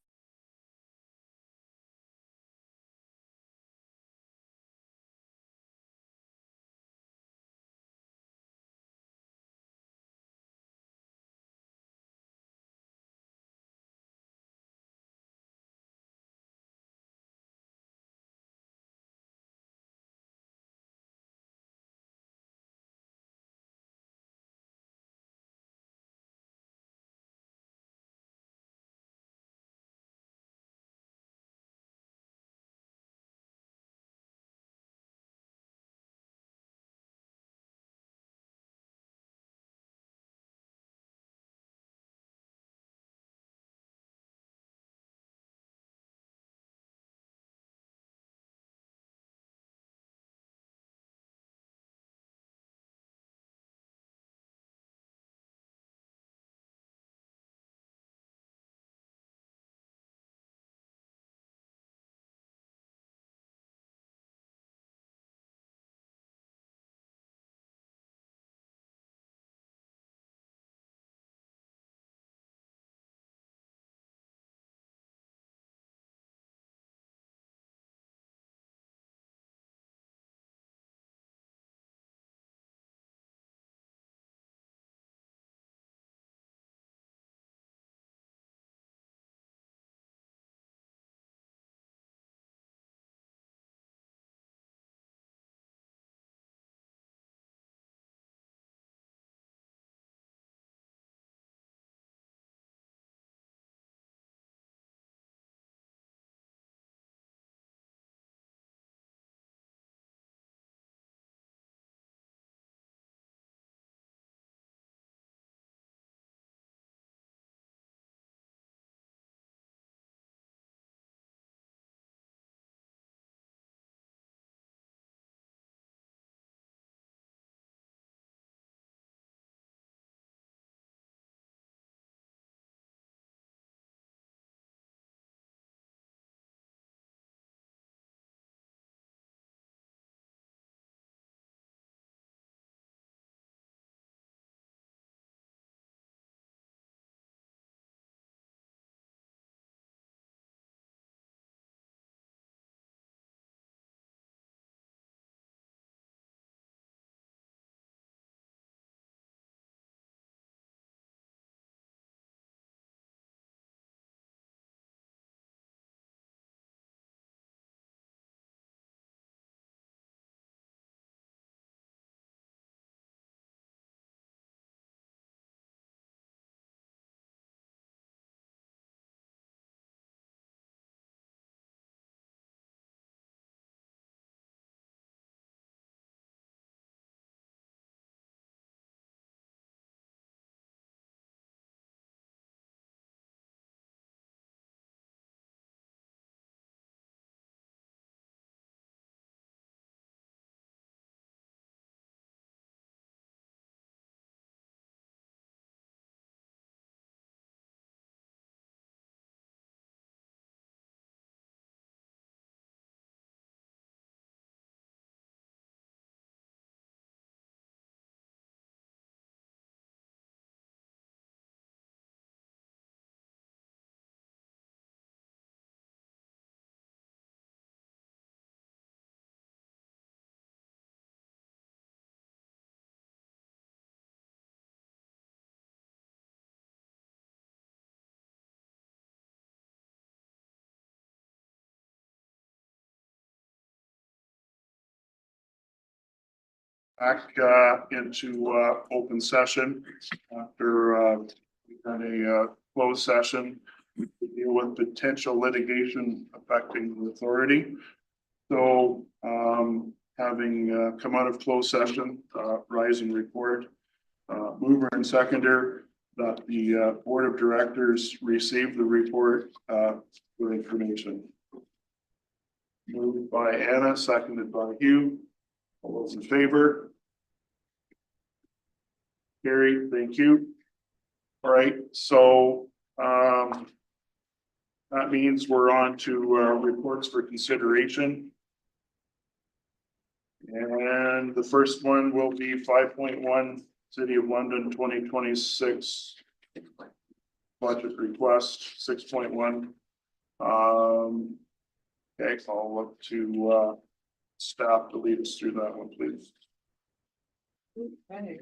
back into open session after we had a closed session to deal with potential litigation affecting the authority. So having come out of closed session, rise and report, mover and seconder, that the board of directors receive the report for information. Moved by Anna, seconded by Hugh. All those in favor? Carrie, thank you. All right, so that means we're on to reports for consideration. And the first one will be 5.1 City of London 2026 budget request 6.1. Okay, I'll look to staff to lead us through that one, please. Okay,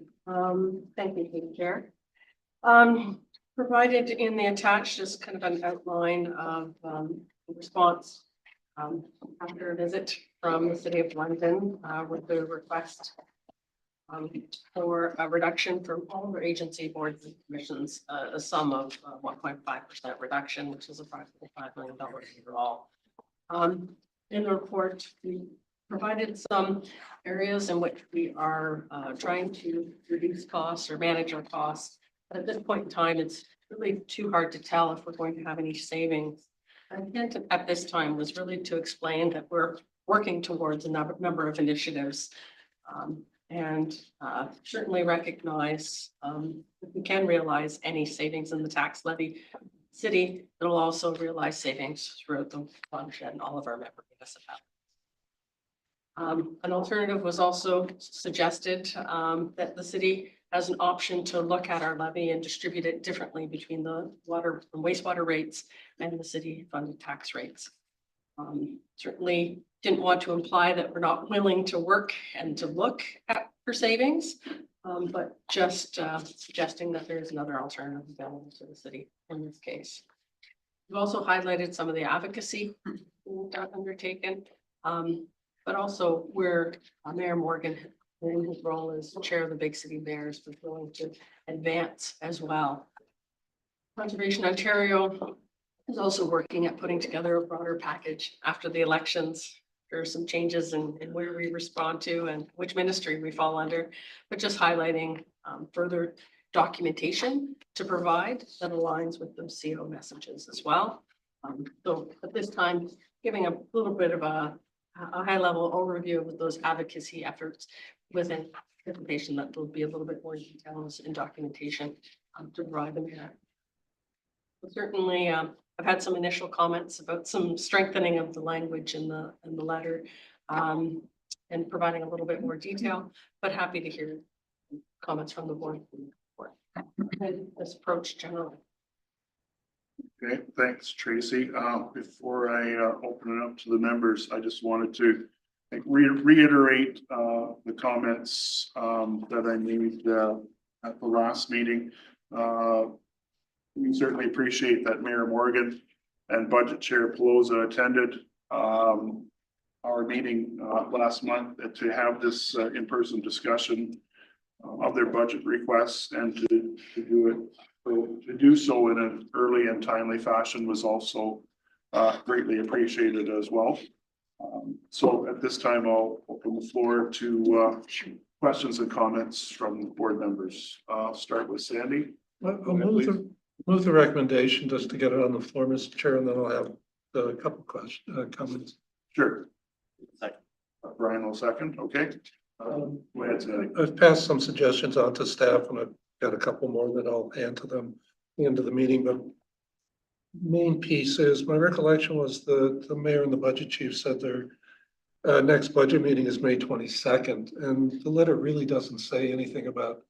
thank you, Chair. Provided in the attached is kind of an outline of the response after a visit from the City of London with the request for a reduction from all of our agency boards and commissions, a sum of 1.5% reduction, which is approximately $5 million overall. In the report, we provided some areas in which we are trying to reduce costs or manage our costs. But at this point in time, it's really too hard to tell if we're going to have any savings. Our intent at this time was really to explain that we're working towards a number of initiatives and certainly recognize if we can realize any savings in the tax levy city, it'll also realize savings throughout the function and all of our member municipalities. An alternative was also suggested that the city has an option to look at our levy and distribute it differently between the water and wastewater rates and the city funded tax rates. Certainly didn't want to imply that we're not willing to work and to look at for savings, but just suggesting that there's another alternative available to the city in this case. We've also highlighted some of the advocacy undertaken, but also where Mayor Morgan in his role as chair of the Big City Mayors was willing to advance as well. Conservation Ontario is also working at putting together a broader package after the elections. There are some changes in where we respond to and which ministry we fall under, but just highlighting further documentation to provide that aligns with the CO messages as well. So at this time, giving a little bit of a high-level overview of those advocacy efforts with an information that will be a little bit more details and documentation to provide them here. But certainly, I've had some initial comments about some strengthening of the language in the letter and providing a little bit more detail, but happy to hear comments from the board. This approach generally. Okay, thanks, Tracy. Before I open it up to the members, I just wanted to reiterate the comments that I made at the last meeting. We certainly appreciate that Mayor Morgan and Budget Chair Pelosa attended our meeting last month to have this in-person discussion of their budget requests and to do it. To do so in an early and timely fashion was also greatly appreciated as well. So at this time, I'll open the floor to questions and comments from board members. I'll start with Sandy. I'll move the recommendation just to get it on the floor, Mr. Chair, and then I'll have a couple questions, comments. Sure. Brian will second. Okay. Go ahead, Sandy. I've passed some suggestions on to staff, and I've got a couple more that I'll hand to them at the end of the meeting. But main piece is my recollection was the mayor and the budget chief said their next budget meeting is May 22nd, and the letter really doesn't say anything about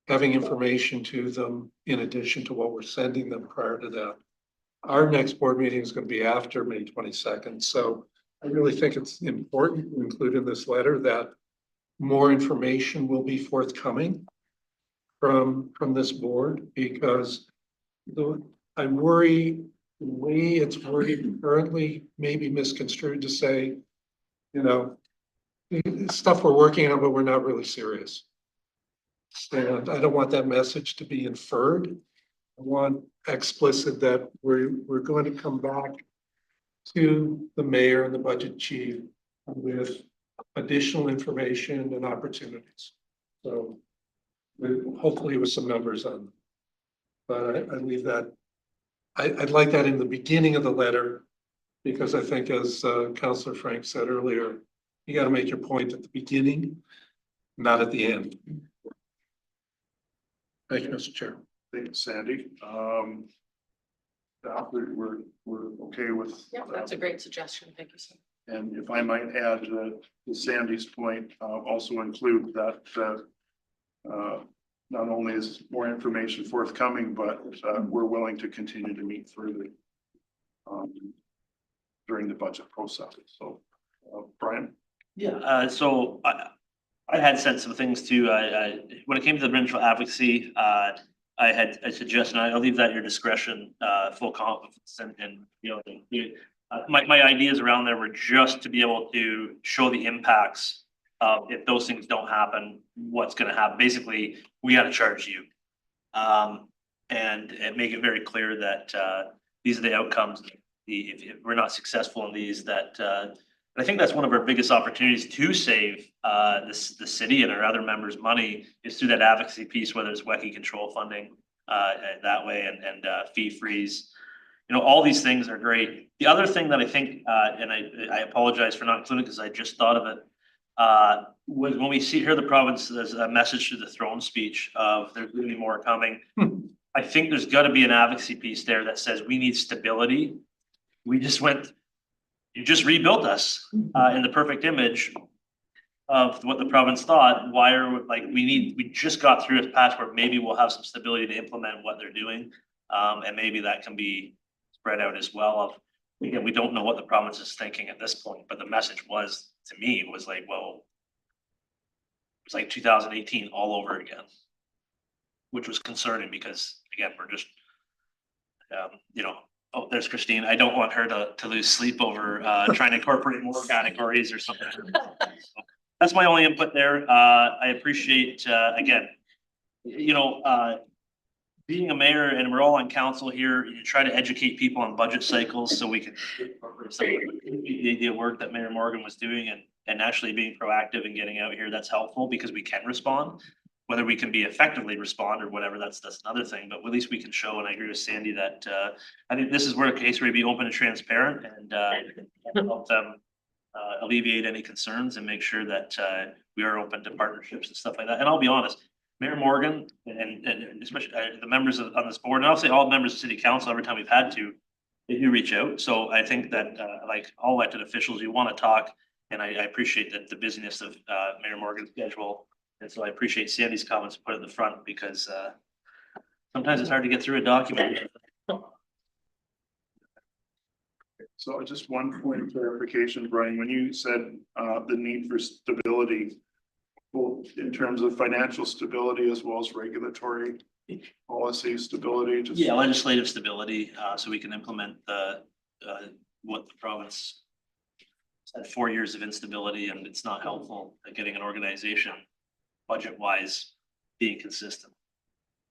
having information to them in addition to what we're sending them prior to that. Our next board meeting is going to be after May 22nd. So I really think it's important to include in this letter that more information will be forthcoming from this board, because I worry the way it's worded currently may be misconstrued to say, you know, stuff we're working on, but we're not really serious. And I don't want that message to be inferred. I want explicit that we're going to come back to the mayor and the budget chief with additional information and opportunities. So hopefully with some numbers on them. But I leave that, I'd like that in the beginning of the letter, because I think as Councillor Frank said earlier, you got to make your point at the beginning, not at the end. Thank you, Mr. Chair. Thank you, Sandy. We're okay with. Yeah, that's a great suggestion. Thank you, sir. And if I might add to Sandy's point, also include that not only is more information forthcoming, but we're willing to continue to meet further during the budget process. So, Brian? Yeah, so I had said some things too. When it came to the provincial advocacy, I suggested, and I'll leave that at your discretion, full confidence and you know, my ideas around there were just to be able to show the impacts of if those things don't happen, what's gonna happen. Basically, we gotta charge you. And make it very clear that these are the outcomes. If we're not successful in these, that I think that's one of our biggest opportunities to save the city and our other members' money is through that advocacy piece, whether it's WECI control funding that way and fee freeze. You know, all these things are great. The other thing that I think, and I apologize for not including because I just thought of it, was when we hear the province, there's a message through the throne speech of there's going to be more coming. I think there's got to be an advocacy piece there that says we need stability. You just rebuilt us in the perfect image of what the province thought. We just got through a patch where maybe we'll have some stability to implement what they're doing. And maybe that can be spread out as well. Again, we don't know what the province is thinking at this point, but the message was, to me, was like, well, it's like 2018 all over again, which was concerning because again, we're just, you know, oh, there's Christine. I don't want her to lose sleep over trying to incorporate more categories or something. So that's my only input there. I appreciate, again, you know, being a mayor and we're all on council here, you try to educate people on budget cycles so we can incorporate some of the work that Mayor Morgan was doing and actually being proactive and getting out here. That's helpful because we can respond. Whether we can be effectively respond or whatever, that's another thing, but at least we can show, and I agree with Sandy that I think this is where a case where we be open and transparent and help them alleviate any concerns and make sure that we are open to partnerships and stuff like that. And I'll be honest, Mayor Morgan and especially the members on this board, and I'll say all members of City Council, every time we've had to, they do reach out. So I think that like all elected officials, you want to talk, and I appreciate that the busyness of Mayor Morgan's schedule. And so I appreciate Sandy's comments put in the front because sometimes it's hard to get through a document. So just one point of clarification, Brian, when you said the need for stability, both in terms of financial stability as well as regulatory policy stability, just. Yeah, legislative stability, so we can implement what the province had 4 years of instability, and it's not helpful at getting an organization budget wise being consistent.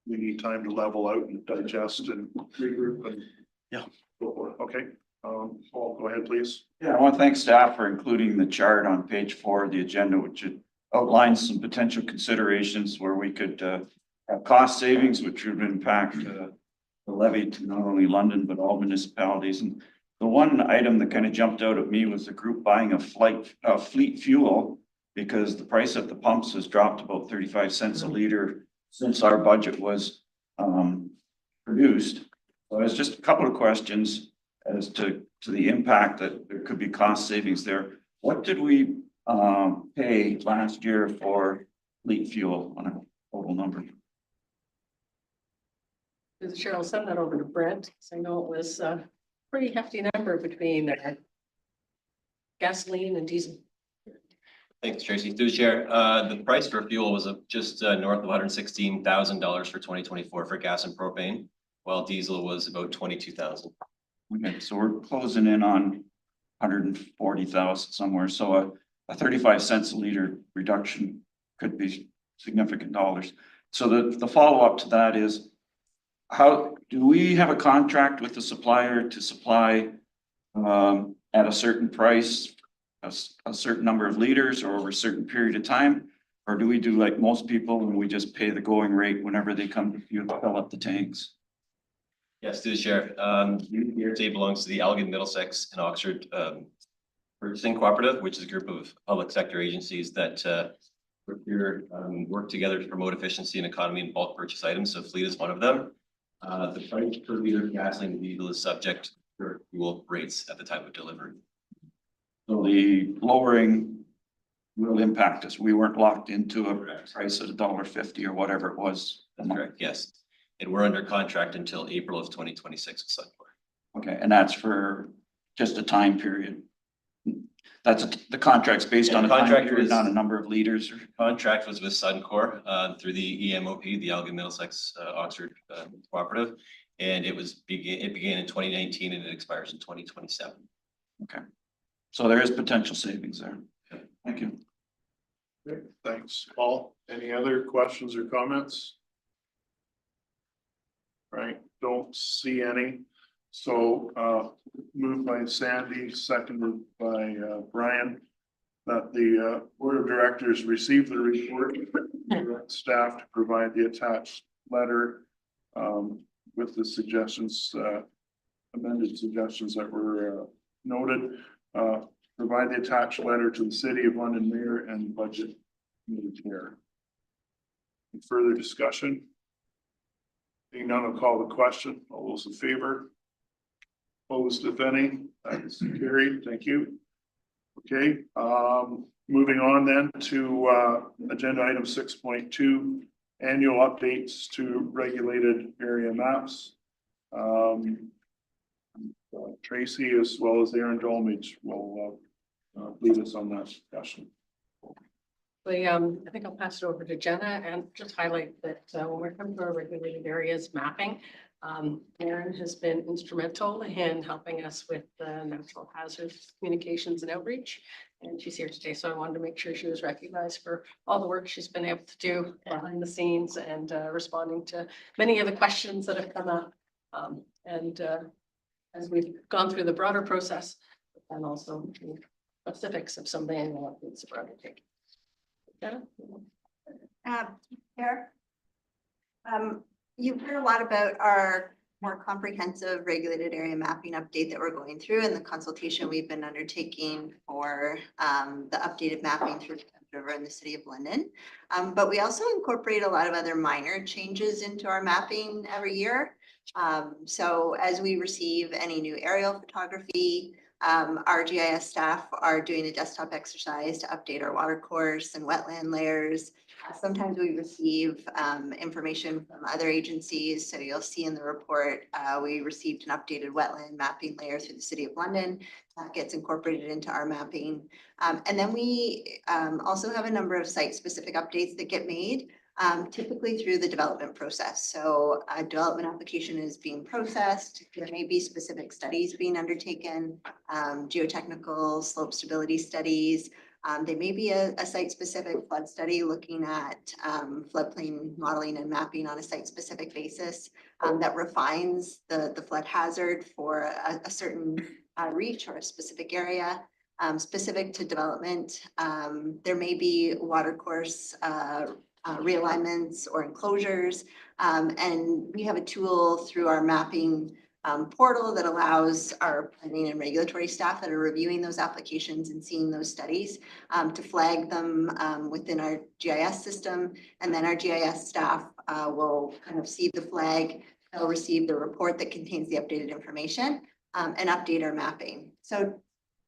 We need time to level out and digest and regroup and. Yeah. Go for it. Okay, Paul, go ahead, please. Yeah, I want to thank staff for including the chart on page 4 of the agenda, which outlines some potential considerations where we could have cost savings, which would impact the levy to not only London, but all municipalities. And the one item that kind of jumped out at me was the group buying a fleet fuel, because the price at the pumps has dropped about 35 cents a liter since our budget was produced. So it's just a couple of questions as to the impact that there could be cost savings there. What did we pay last year for fleet fuel on a total number? Cheryl, send that over to Brent. So I know it was a pretty hefty number between gasoline and diesel. Thanks, Tracy. Through the chair, the price for fuel was just north of $116,000 for 2024 for gas and propane, while diesel was about 22,000. Okay, so we're closing in on 140,000 somewhere. So a 35 cents a liter reduction could be significant dollars. So the follow-up to that is, how do we have a contract with the supplier to supply at a certain price, a certain number of liters or over a certain period of time? Or do we do like most people and we just pay the going rate whenever they come to fill up the tanks? Yes, through the chair. UTRCA belongs to the Elgin, Middlesex and Oxford Purchasing Cooperative, which is a group of public sector agencies that work together to promote efficiency and economy in bulk purchase items. So fleet is one of them. The price per liter of gasoline and diesel is subject to fuel rates at the time of delivery. So the lowering will impact us. We weren't locked into a Correct. price of $1.50 or whatever it was. That's correct, yes. And we're under contract until April of 2026 with Suncor. Okay, and that's for just a time period. The contract's based Yeah, on a the time contract period, was- not a number of liters. Contract was with Suncor through the EMOP, the Elgin Middlesex Oxford Cooperative. And it began in 2019 and it expires in 2027. Okay, so there is potential savings there. Thank you. Okay, thanks, Paul. Any other questions or comments? Right, don't see any. So moved by Sandy, seconded by Brian, that the board of directors receive the report, direct staff to provide the attached letter with the suggestions, amended suggestions that were noted. Provide the attached letter to the City of London Mayor and Budget Committee Chair. Any further discussion? Being none, I'll call the question. All those in favor? Opposed, if any? That is carried. Thank you. Okay, moving on then to agenda item 6.2, annual updates to regulated area maps. Tracy, as well as Aaron Dolmage, will lead us on that discussion. I think I'll pass it over to Jenna and just highlight that when we're coming to our regulated areas mapping, Aaron has been instrumental in helping us with the natural hazards communications and outreach. And she's here today, so I wanted to make sure she was recognized for all the work she's been able to do behind the scenes and responding to many of the questions that have come up. As we've gone through the broader process, and also the specifics of some of the annual updates that we're undertaking. Jenna? Chair. You've heard a lot about our more comprehensive regulated area mapping update that we're going through and the consultation we've been undertaking for the updated mapping through the River in the City of London. But we also incorporate a lot of other minor changes into our mapping every year. So as we receive any new aerial photography, our GIS staff are doing a desktop exercise to update our water course and wetland layers. Sometimes we receive information from other agencies. So you'll see in the report, we received an updated wetland mapping layer through the City of London that gets incorporated into our mapping. And then we also have a number of site-specific updates that get made, typically through the development process. So a development application is being processed. There may be specific studies being undertaken, geotechnical slope stability studies. There may be a site-specific flood study looking at floodplain modeling and mapping on a site-specific basis that refines the flood hazard for a certain reach or a specific area. Specific to development, there may be water course realignments or enclosures. And we have a tool through our mapping portal that allows our planning and regulatory staff that are reviewing those applications and seeing those studies to flag them within our GIS system. And then our GIS staff will kind of see the flag, they'll receive the report that contains the updated information and update our mapping. So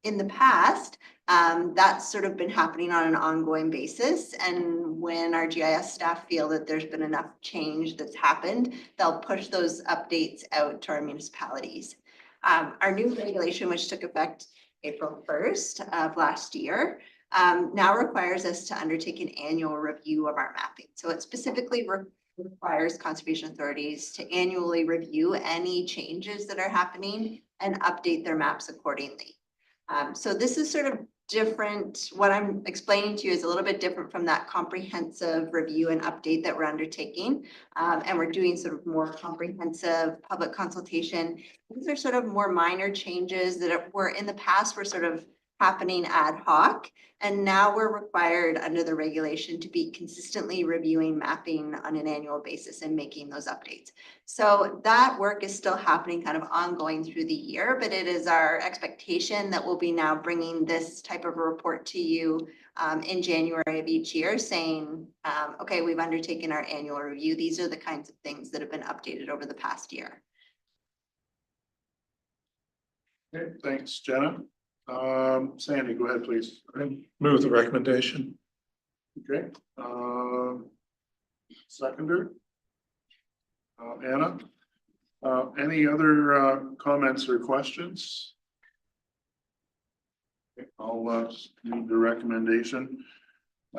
in the past, that's sort of been happening on an ongoing basis. And when our GIS staff feel that there's been enough change that's happened, they'll push those updates out to our municipalities. Our new regulation, which took effect April 1st of last year, now requires us to undertake an annual review of our mapping. So it specifically requires conservation authorities to annually review any changes that are happening and update their maps accordingly. So this is sort of different, what I'm explaining to you is a little bit different from that comprehensive review and update that we're undertaking. And we're doing sort of more comprehensive public consultation. These are sort of more minor changes that were in the past were sort of happening ad hoc. And now we're required under the regulation to be consistently reviewing mapping on an annual basis and making those updates. So that work is still happening kind of ongoing through the year, but it is our expectation that we'll be now bringing this type of a report to you in January of each year saying, okay, we've undertaken our annual review. These are the kinds of things that have been updated over the past year. Okay, thanks, Jenna. Sandy, go ahead, please. Move the recommendation. Okay, seconder. Anna, any other comments or questions? Okay, I'll read the recommendation.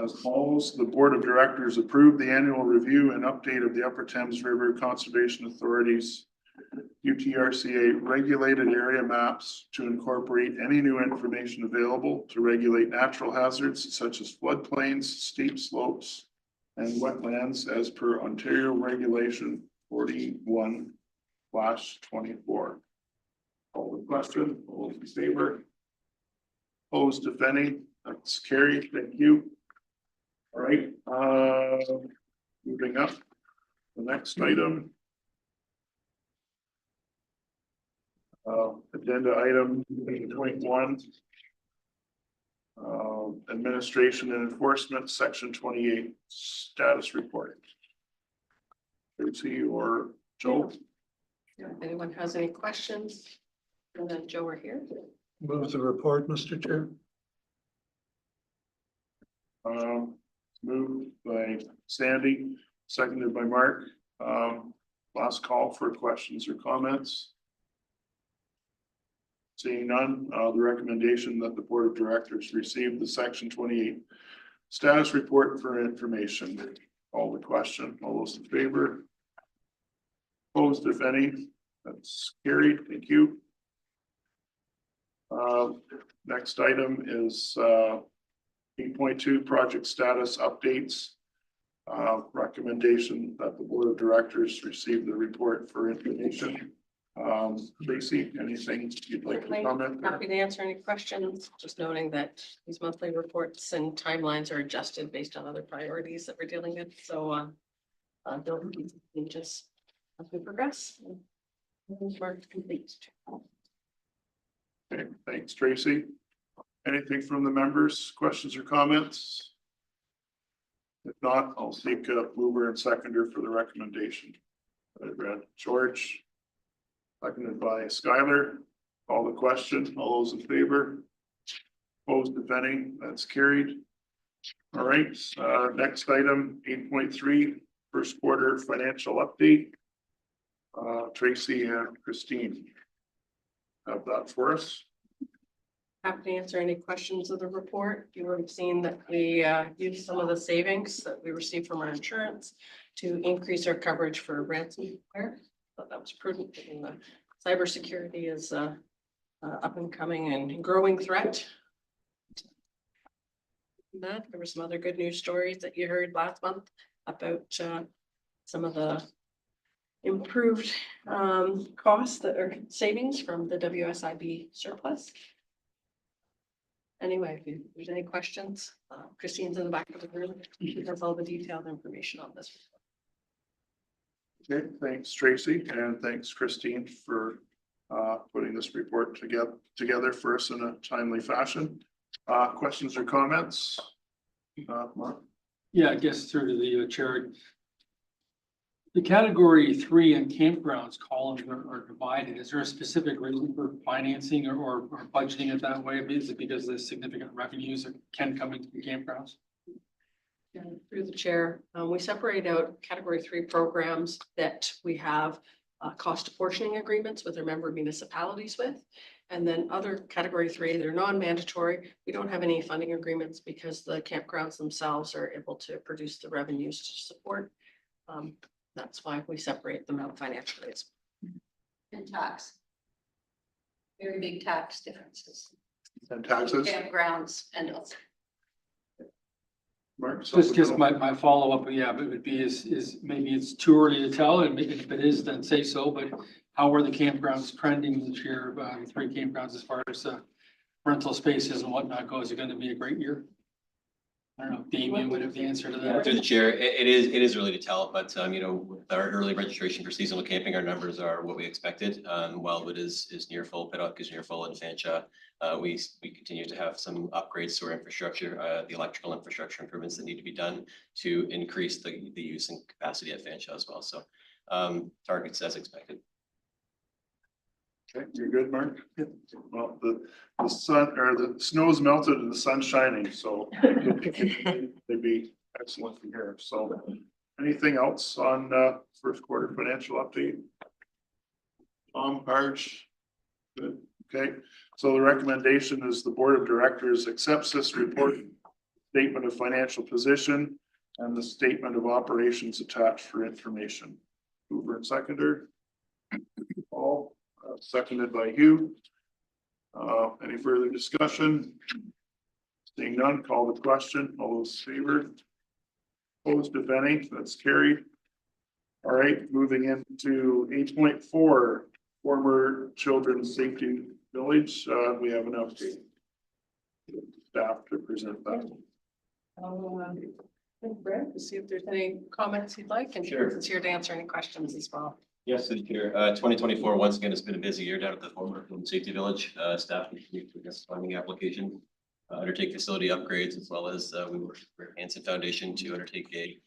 As follows, the Board of Directors approved the annual review and update of the Upper Thames River Conservation Authority's UTRCA regulated area maps to incorporate any new information available to regulate natural hazards such as floodplains, steep slopes, and wetlands as per Ontario Regulation 41/24. Call the question, all those in favor? Opposed, if any, that's carried, thank you. All right, moving up, the next item. Agenda item 8.1. Administration and Enforcement, Section 28, status report. Tracy or Joe? If anyone has any questions, and then Joe are here. Move the report, Mr. Chair. Moved by Sandy, seconded by Mark. Last call for questions or comments. Seeing none, the recommendation that the Board of Directors receive the Section 28 status report for information. Call the question, all those in favor? Opposed, if any, that's carried, thank you. Next item is 8.2 project status updates. Recommendation that the Board of Directors receive the report for information. Tracy, anything you'd like to comment? Happy to answer any questions, just noting that these monthly reports and timelines are adjusted based on other priorities that we're dealing with, so don't be changes as we progress. Work complete. Okay, thanks, Tracy. Anything from the members, questions or comments? If not, I'll seek a mover and seconder for the recommendation. I read George, seconded by Skylar. Call the question, all those in favor? Opposed, if any, that's carried. All right, next item, 8.3, first quarter financial update. Tracy and Christine have that for us. Happy to answer any questions of the report. You would have seen that we used some of the savings that we received from our insurance to increase our coverage for ransomware. But that was prudent, given the cybersecurity is up and coming and growing threat. There were some other good news stories that you heard last month about some of the improved costs that are savings from the WSIB surplus. Anyway, if there's any questions, Christine's in the back of the room. She has all the detailed information on this. Okay, thanks, Tracy, and thanks, Christine, for putting this report together for us in a timely fashion. Questions or comments? Mark? Yeah, I guess through to the chair. The category 3 and campgrounds columns are divided. Is there a specific reason for financing or budgeting it that way? Is it because the significant revenues that can come into the campgrounds? Yeah, through the chair, we separate out category 3 programs that we have cost apportioning agreements with our member municipalities with. And then other category 3, they're non-mandatory. We don't have any funding agreements because the campgrounds themselves are able to produce the revenues to support. That's why we separate them out financially. And tax. Very big tax differences. And taxes? Campgrounds and also. Mark? Just my follow-up, yeah, but it would be is maybe it's too early to tell, and maybe if it is, then say so, but how are the campgrounds trending this year? 3 campgrounds as far as rental spaces and whatnot goes. Is it gonna be a great year? I don't know, Damien would have the answer to Yeah, that. through the chair, it is early to tell, but you know, with our early registration for seasonal camping, our numbers are what we expected. Wildwood is near full, Piddock is near full, and Fanshawe. We continue to have some upgrades to our infrastructure, the electrical infrastructure improvements that need to be done to increase the use and capacity at Fanshawe as well. So targets as expected. Okay, you're good, Mark? Well, the sun or the snow's melted and the sun's shining, so they'd be excellent to hear. So anything else on first quarter financial update? Parge? Good, okay. So the recommendation is the board of directors accepts this report, statement of financial position, and the statement of operations attached for information. Mover and seconder. Paul. Seconded by Hugh. Any further discussion? Seeing none, call the question. All those in favor? Opposed, if any, that's carried. All right, moving into 8.4, former Children's Safety Village. We have an update. Staff to present that. Brent, to see if there's any comments you'd like, and Sure. it's here to answer any questions as well. Yes, City Chair. 2024, once again, has been a busy year down at the former Safety Village. Staff continued to adjust funding application, undertake facility upgrades, as well as we worked with Hanson Foundation to undertake a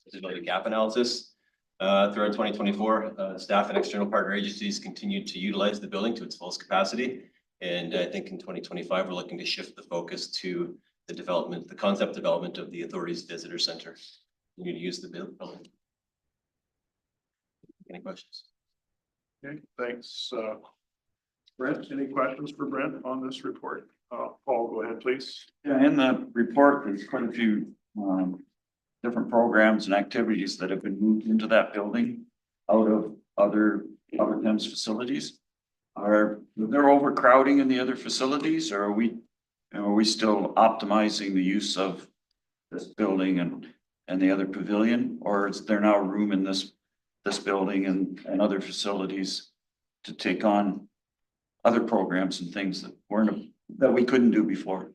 disability gap analysis. Throughout 2024, staff and external partner agencies continued to utilize the building to its fullest capacity. And I think in 2025, we're looking to shift the focus to the development, the concept development of the authority's visitor center. You need to use the building. Any questions? Okay, thanks. Brent, any questions for Brent on this report? Paul, go ahead, please. Yeah, in the report, there's quite a few different programs and activities that have been moved into that building out of other Thames facilities. Are there overcrowding in the other facilities, or are we still optimizing the use of this building and the other pavilion, or is there now room in this building and other facilities to take on other programs and things that we couldn't do before?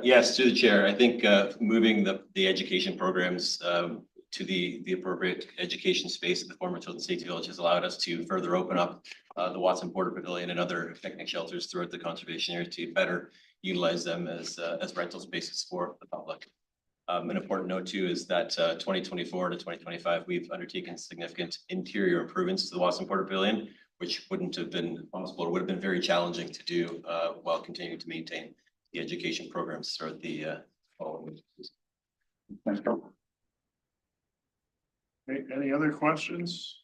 Yes, to the chair. I think moving the education programs to the appropriate education space at the former Children's Safety Village has allowed us to further open up the Watson Porter Pavilion and other picnic shelters throughout the conservation area to better utilize them as rental spaces for the public. An important note too is that 2024 to 2025, we've undertaken significant interior improvements to the Watson Porter Pavilion, which wouldn't have been possible or would have been very challenging to do while continuing to maintain the education programs throughout the following weeks. Thanks, Bill. Okay, any other questions?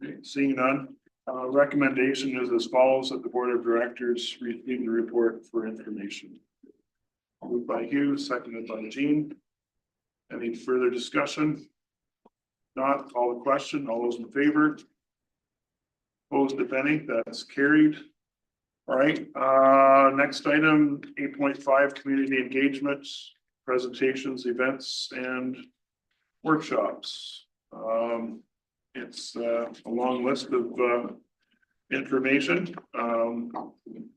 Okay, seeing none, recommendation is as follows, that the board of directors receive the report for information. Moved by Hugh, seconded by Jean. Any further discussion? Not, call the question. All those in favor? Opposed, if any, that's carried. All right, next item, 8.5, community engagements, presentations, events, and workshops. It's a long list of information.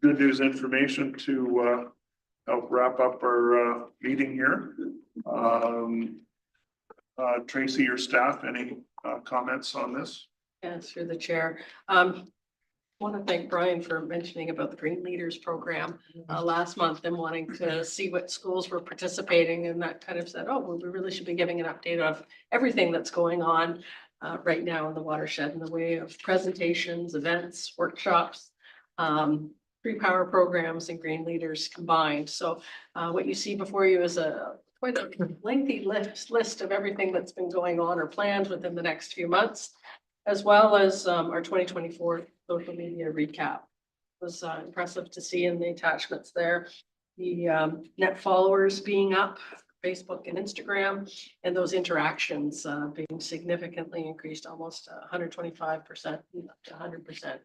Good news information to help wrap up our meeting here. Tracy, your staff, any comments on this? Yeah, through the chair. Want to thank Brian for mentioning about the Green Leaders Program last month and wanting to see what schools were participating, and that kind of said, oh, well, we really should be giving an update of everything that's going on right now in the watershed in the way of presentations, events, workshops, pre-power programs and green leaders combined. So what you see before you is quite a lengthy list of everything that's been going on or planned within the next few months, as well as our 2024 social media recap. It was impressive to see in the attachments there, the net followers being up, Facebook and Instagram, and those interactions being significantly increased, almost 125% to 100%.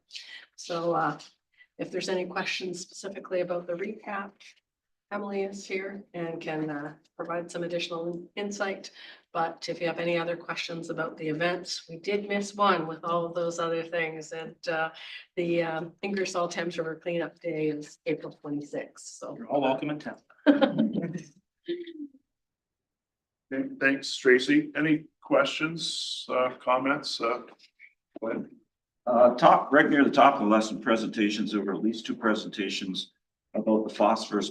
So if there's any questions specifically about the recap, Emily is here and can provide some additional insight. But if you have any other questions about the events, we did miss one with all of those other things. And the Ingersoll Thames River Cleanup Day is April 26th. So You're all welcome in town. Okay, thanks, Tracy. Any questions, comments? Glenn? Right near the top of the lesson presentations, there were at least two presentations about the phosphorus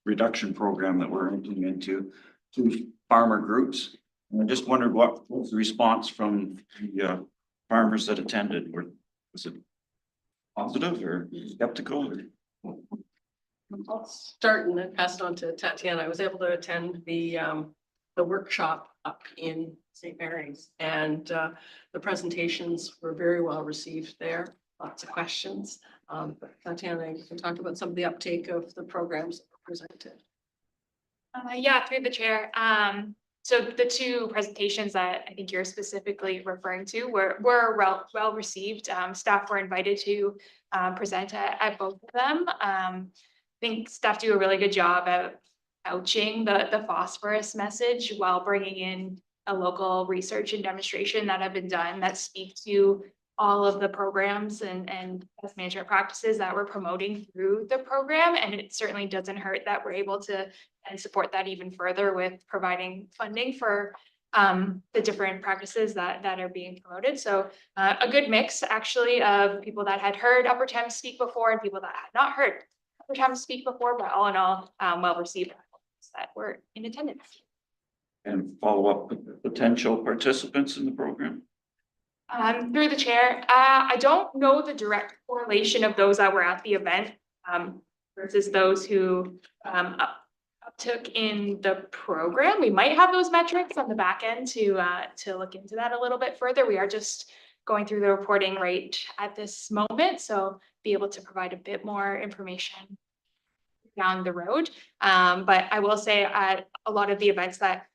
reduction program that we're looking into to farmer groups. And I just wondered what was the response from the farmers that attended? Was it positive or skeptical? Or? I'll start and then pass it on to Tatiana. I was able to attend the workshop up in St. Mary's, and the presentations were very well received there. Lots of questions. But Tatiana, you can talk about some of the uptake of the programs that were presented. Yeah, through the chair. So the two presentations that I think you're specifically referring to were well received. Staff were invited to present at both of them. I think staff do a really good job at couching the phosphorus message while bringing in a local research and demonstration that have been done that speak to all of the programs and best management practices that we're promoting through the program. And it certainly doesn't hurt that we're able to and support that even further with providing funding for the different practices that are being promoted. So a good mix actually of people that had heard Upper Thames speak before and people that had not heard Upper Thames speak before, but all in all, well received that were in attendance. And follow up with potential participants in the program? Through the chair, I don't know the direct correlation of those that were at the event versus those who took in the program. We might have those metrics on the back end to look into that a little bit further. We are just going through the reporting right at this moment, so be able to provide a bit more information down the road. But I will say at a lot of the events that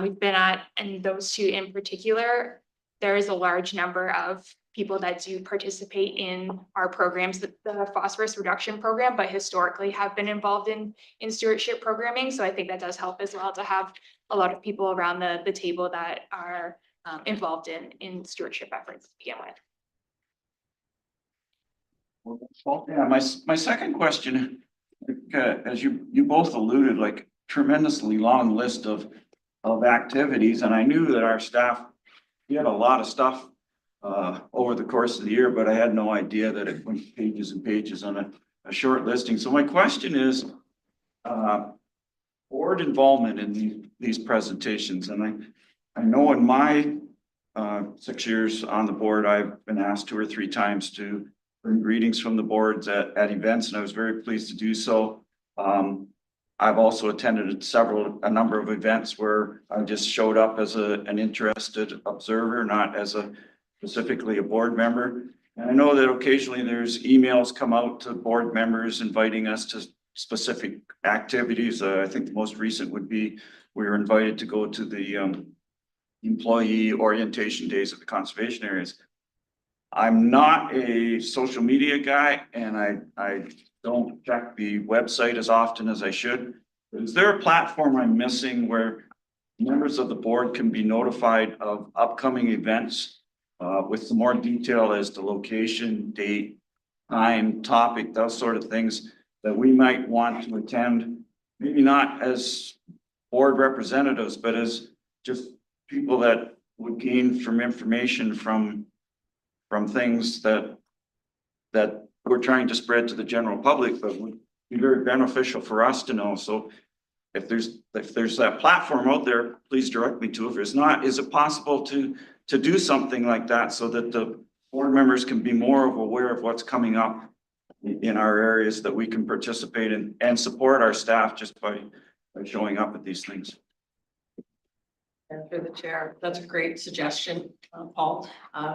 we've been at, and those two in particular, there is a large number of people that do participate in our programs, the phosphorus reduction program, but historically have been involved in stewardship programming. So I think that does help as well to have a lot of people around the table that are involved in stewardship efforts to begin with. Yeah, my second question, as you both alluded, like tremendously long list of activities, and I knew that our staff, we had a lot of stuff over the course of the year, but I had no idea that it went pages and pages on a short listing. So my question is, board involvement in these presentations, and I know in my 6 years on the board, I've been asked 2 or 3 times to bring greetings from the boards at events, and I was very pleased to do so. I've also attended a number of events where I just showed up as an interested observer, not as specifically a board member. And I know that occasionally there's emails come out to board members inviting us to specific activities. I think the most recent would be we were invited to go to the employee orientation days at the conservation areas. I'm not a social media guy, and I don't check the website as often as I should. Is there a platform I'm missing where members of the board can be notified of upcoming events with some more detail as to location, date, time, topic, those sort of things that we might want to attend? Maybe not as board representatives, but as just people that would gain from information from things that we're trying to spread to the general public, but would be very beneficial for us to know. So if there's that platform out there, please direct me to it. If there's not, is it possible to do something like that so that the board members can be more aware of what's coming up in our areas, that we can participate in and support our staff just by showing up at these things? And through the chair, that's a great suggestion, Paul.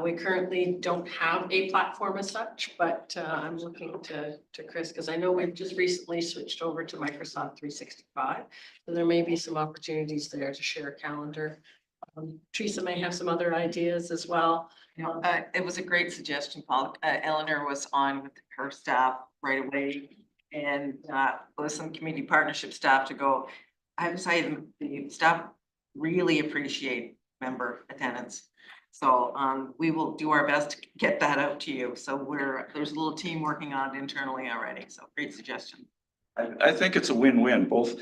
We currently don't have a platform as such, but I'm looking to Chris, because I know we've just recently switched over to Microsoft 365. So there may be some opportunities there to share a calendar Teresa may have some other ideas as well. It was a great suggestion, Paul. Eleanor was on with her staff right away. And with some community partnership staff to go. I would say the staff really appreciate member attendance. So we will do our best to get that out to you. So there's a little team working on it internally already. So great suggestion. I think it's a win-win, both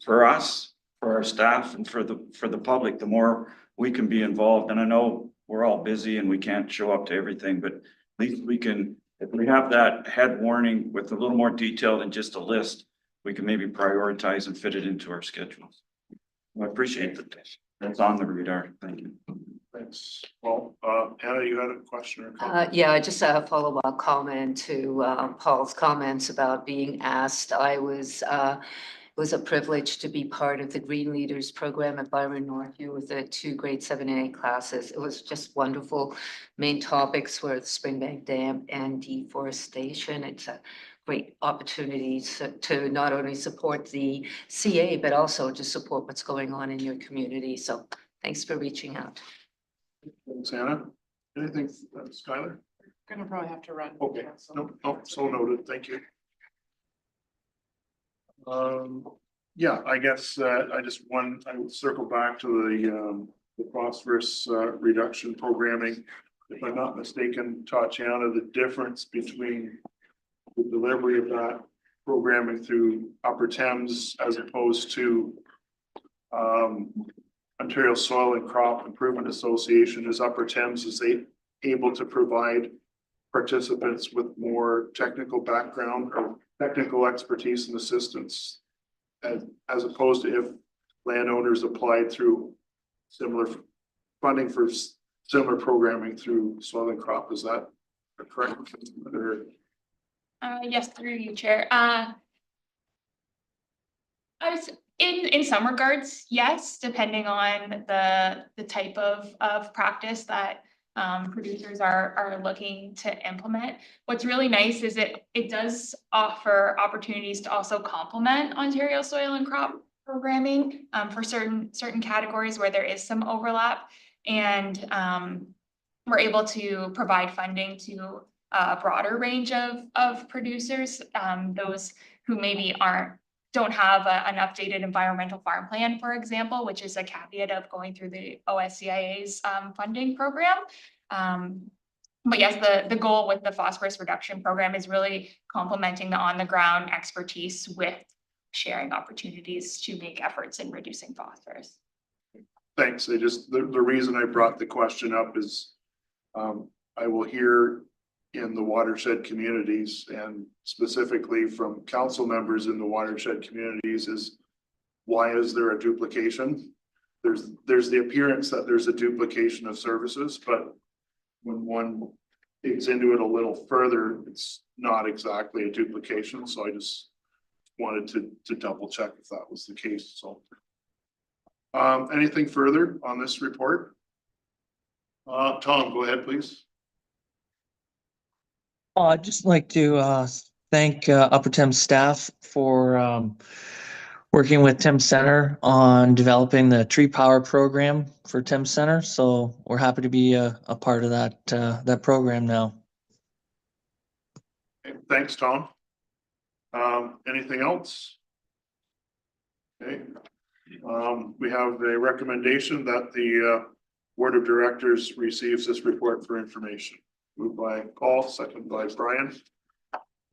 for us, for our staff and for the public, the more we can be involved. And I know we're all busy and we can't show up to everything, but at least we can, if we have that head warning with a little more detail than just a list, we can maybe prioritize and fit it into our schedules. I appreciate that. That's on the radar. Thank you. Thanks. Well, Hannah, you had a question or comment? Yeah, I just a follow-up comment to Paul's comments about being asked. It was a privilege to be part of the Green Leaders program at Byron Northview with the 2 grade 7 and 8 classes. It was just wonderful. Main topics were the Springbank Dam and deforestation. It's a great opportunity to not only support the CA, but also to support what's going on in your community. So thanks for reaching out. Thanks, Hannah. Anything, Skylar? Gonna probably have to run. Okay, no, so noted. Thank you. Yeah, I guess I would circle back to the phosphorus reduction programming. If I'm not mistaken, Tatiana, the difference between the delivery of that programming through Upper Thames as opposed to Ontario Soil and Crop Improvement Association is Upper Thames is able to provide participants with more technical background or technical expertise and assistance as opposed to if landowners applied through similar funding for similar programming through Soil and Crop. Is that correct? Yes, through you, Chair. I was in some regards, yes, depending on the type of practice that producers are looking to implement. What's really nice is it does offer opportunities to also complement Ontario Soil and Crop programming for certain categories where there is some overlap, and we're able to provide funding to a broader range of producers, those who maybe don't have an updated environmental farm plan, for example, which is a caveat of going through the OSCIA's funding program. But yes, the goal with the phosphorus reduction program is really complementing the on-the-ground expertise with sharing opportunities to make efforts in reducing phosphorus. Thanks. The reason I brought the question up is I will hear in the watershed communities and specifically from council members in the watershed communities is why is there a duplication? There's the appearance that there's a duplication of services, but when one digs into it a little further, it's not exactly a duplication. So I just wanted to double check if that was the case. So anything further on this report? Tom, go ahead, please. I'd just like to thank Upper Thames staff for working with Thames Center on developing the tree power program for Thames Center. So we're happy to be a part of that program now. Okay, thanks, Tom. Anything else? Okay. We have a recommendation that the Board of Directors receives this report for information. Moved by Paul, second by Brian.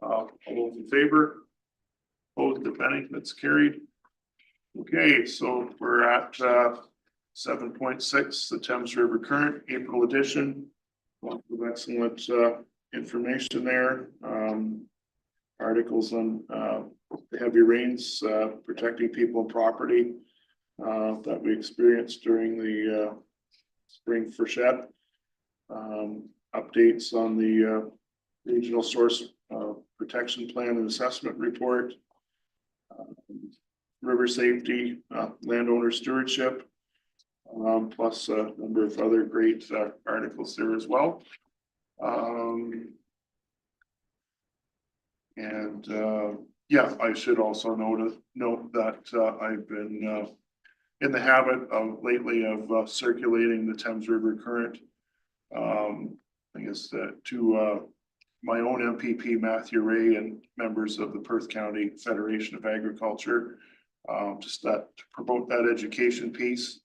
All those in favor? Opposed, if any, that's carried. Okay, so we're at 7.6, the Thames River Current, April edition. Lots of excellent information there. Articles on the heavy rains protecting people and property that we experienced during the spring freshet. Updates on the regional source protection plan and assessment report, river safety, landowner stewardship, plus a number of other great articles there as well. Yeah, I should also note that I've been in the habit of lately of circulating the Thames River current. I guess to my own MPP, Matthew Ray, and members of the Perth County Federation of Agriculture, just that to promote that education piece.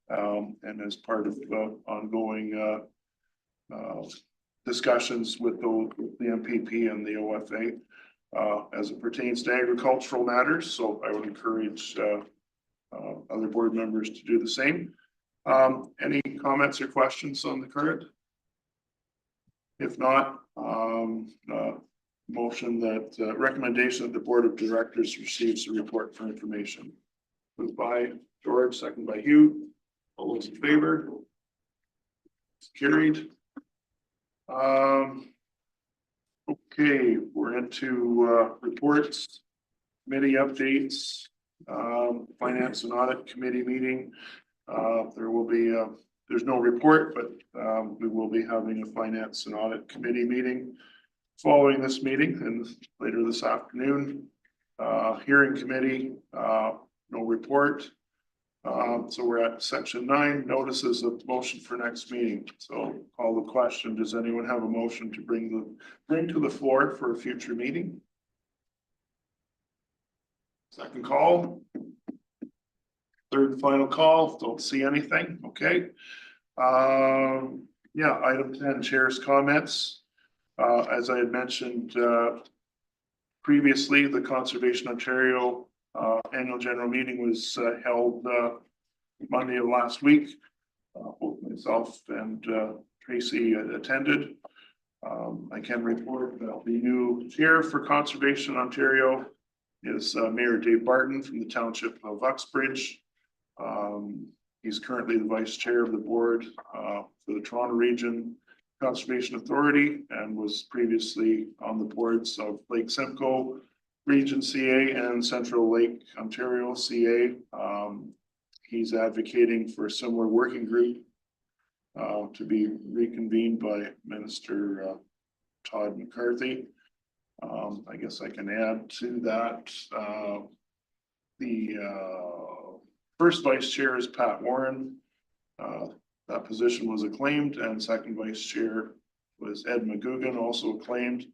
And as part of ongoing discussions with the MPP and the OFA as it pertains to agricultural matters. So I would encourage other board members to do the same. Any comments or questions on the current? If not, motion that recommendation that the Board of Directors receives a report for information. Moved by George, second by Hugh. All those in favor? It's carried. Okay, we're into reports, committee updates, Finance and Audit Committee meeting. There will be there's no report, but we will be having a Finance and Audit Committee meeting following this meeting and later this afternoon. Hearing committee, no report. So we're at section 9, notices of motion for next meeting. So call the question, does anyone have a motion to bring to the floor for a future meeting? Second call. Third and final call, don't see anything, okay. Yeah, item 10, chair's comments. As I had mentioned previously, the Conservation Ontario annual general meeting was held Monday of last week. Both myself and Tracy attended. I can report that the new chair for Conservation Ontario is Mayor Dave Barton from the Township of Uxbridge. He's currently the vice chair of the board for the Toronto Region Conservation Authority and was previously on the boards of Lake Simcoe Region CA and Central Lake Ontario CA. He's advocating for a similar working group to be reconvened by Minister Todd McCarthy. I guess I can add to that the first vice chair is Pat Warren. That position was acclaimed, and second vice chair was Ed McGugan, also acclaimed.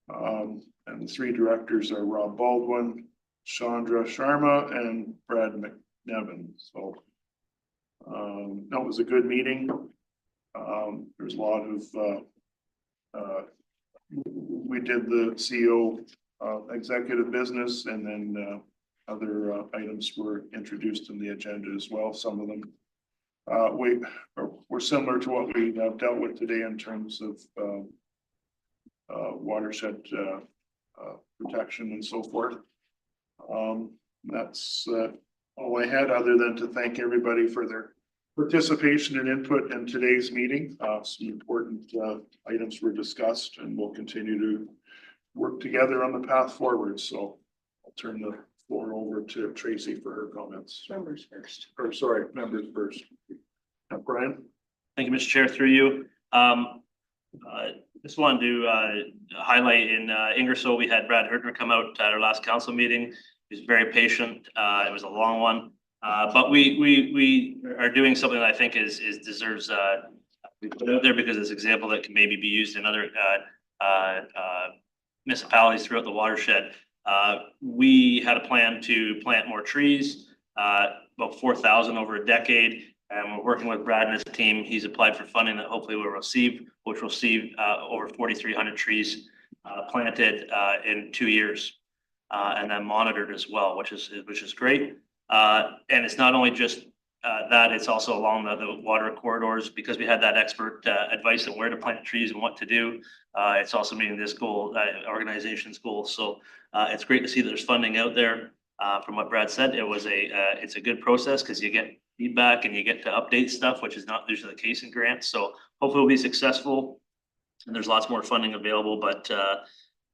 And the three directors are Rob Baldwin, Chandra Sharma, and Brad McNevin. So that was a good meeting. There's a lot of we did the CEO executive business, and then other items were introduced in the agenda as well. Some of them were similar to what we have dealt with today in terms of watershed protection and so forth. That's all I had, other than to thank everybody for their participation and input in today's meeting. Some important items were discussed, and we'll continue to work together on the path forward. So I'll turn the floor over to Tracy for her comments. Members first. Or sorry, members first. Brian? Thank you, Mr. Chair, through you. Just wanted to highlight in Ingersoll, we had Brad Herdner come out at our last council meeting. He was very patient. It was a long one, but we are doing something that I think is deserves we put out there because it's an example that can maybe be used in other municipalities throughout the watershed. We had a plan to plant more trees, about 4,000 over a decade. And we're working with Brad and his team. He's applied for funding that hopefully we'll receive, which will see over 4,300 trees planted in 2 years, and then monitored as well, which is great. And it's not only just that; it's also along the water corridors, because we had that expert advice on where to plant trees and what to do. It's also meeting this goal, organization's goal. So it's great to see that there's funding out there. From what Brad said, it's a good process because you get feedback and you get to update stuff, which is not usually the case in grants. So hopefully we'll be successful, and there's lots more funding available, but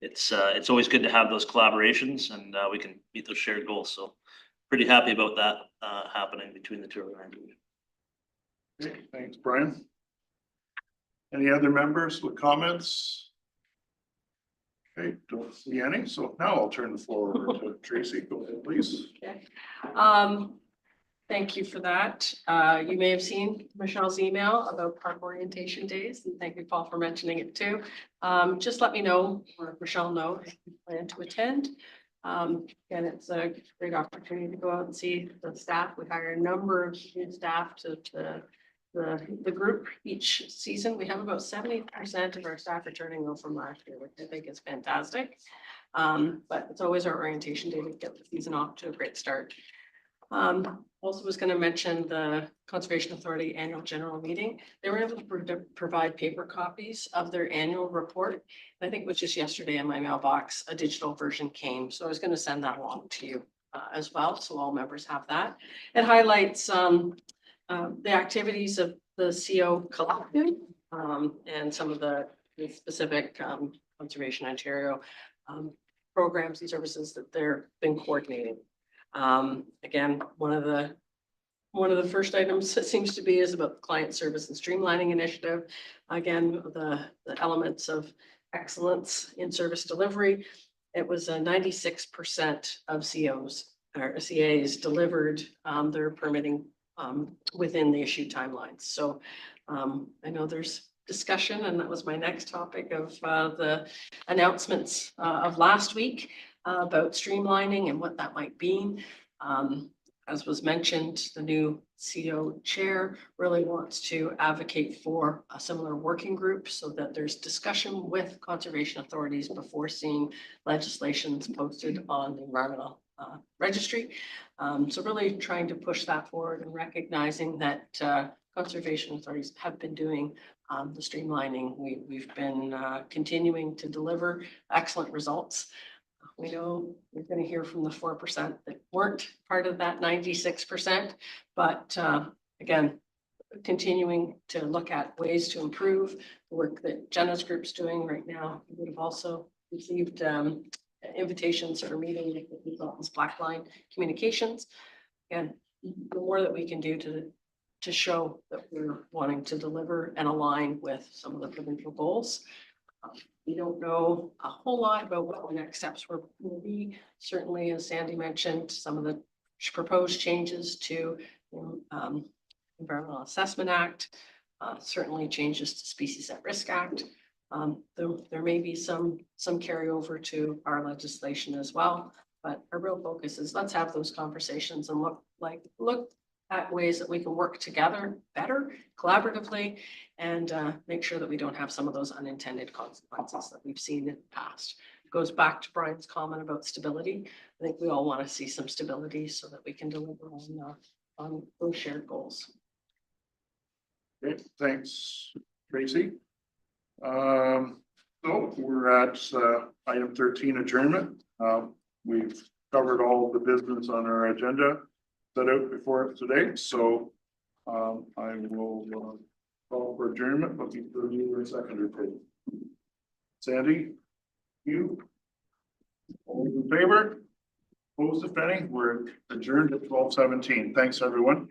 it's always good to have those collaborations, and we can meet those shared goals. So pretty happy about that happening between the two organizations. Okay, thanks, Brian. Any other members with comments? Okay, don't see any. So now I'll turn the floor over to Tracy. Go ahead, please. Okay. Thank you for that. You may have seen Michelle's email about park orientation days, and thank you, Paul, for mentioning it too. Just let me know, or Michelle know, if you plan to attend. And it's a great opportunity to go out and see the staff. We hire a number of new staff to the group each season. We have about 70% of our staff returning though from last year, which I think is fantastic. But it's always our orientation day to get the season off to a great start. Also was going to mention the Conservation Authority Annual General Meeting. They were able to provide paper copies of their annual report. I think it was just yesterday in my mailbox, a digital version came. So I was going to send that along to you as well. So all members have that. It highlights the activities of the CO Collective and some of the specific Conservation Ontario programs and services that they've been coordinating. Again, one of the first items that seems to be is about the client service and streamlining initiative. Again, the elements of excellence in service delivery. It was 96% of COs or CAs delivered their permitting within the issued timelines. So I know there's discussion, and that was my next topic of the announcements of last week about streamlining and what that might mean. As was mentioned, the new CO chair really wants to advocate for a similar working group so that there's discussion with conservation authorities before seeing legislations posted on the environmental registry. So really trying to push that forward and recognizing that conservation authorities have been doing the streamlining. We've been continuing to deliver excellent results. We know we're going to hear from the 4% that weren't part of that 96%, but again, continuing to look at ways to improve the work that Jenna's group's doing right now. We've also received invitations for a meeting with the consultants, Blackline Communications. And the more that we can do to show that we're wanting to deliver and align with some of the provincial goals. We don't know a whole lot about what the next steps will be. Certainly, as Sandy mentioned, some of the proposed changes to Environmental Assessment Act, certainly changes to Species at Risk Act. There may be some carryover to our legislation as well, but our real focus is let's have those conversations and look at ways that we can work together better, collaboratively, and make sure that we don't have some of those unintended consequences that we've seen in the past. It goes back to Brian's comment about stability. I think we all want to see some stability so that we can deliver on those shared goals. Okay, thanks, Tracy. So we're at item 13, adjournment. We've covered all of the business on our agenda set out before us today, so I will call for adjournment, looking for you and seconder, please. Sandy, you? All in favor? Opposed, if any? We're adjourned at 12:17. Thanks, everyone.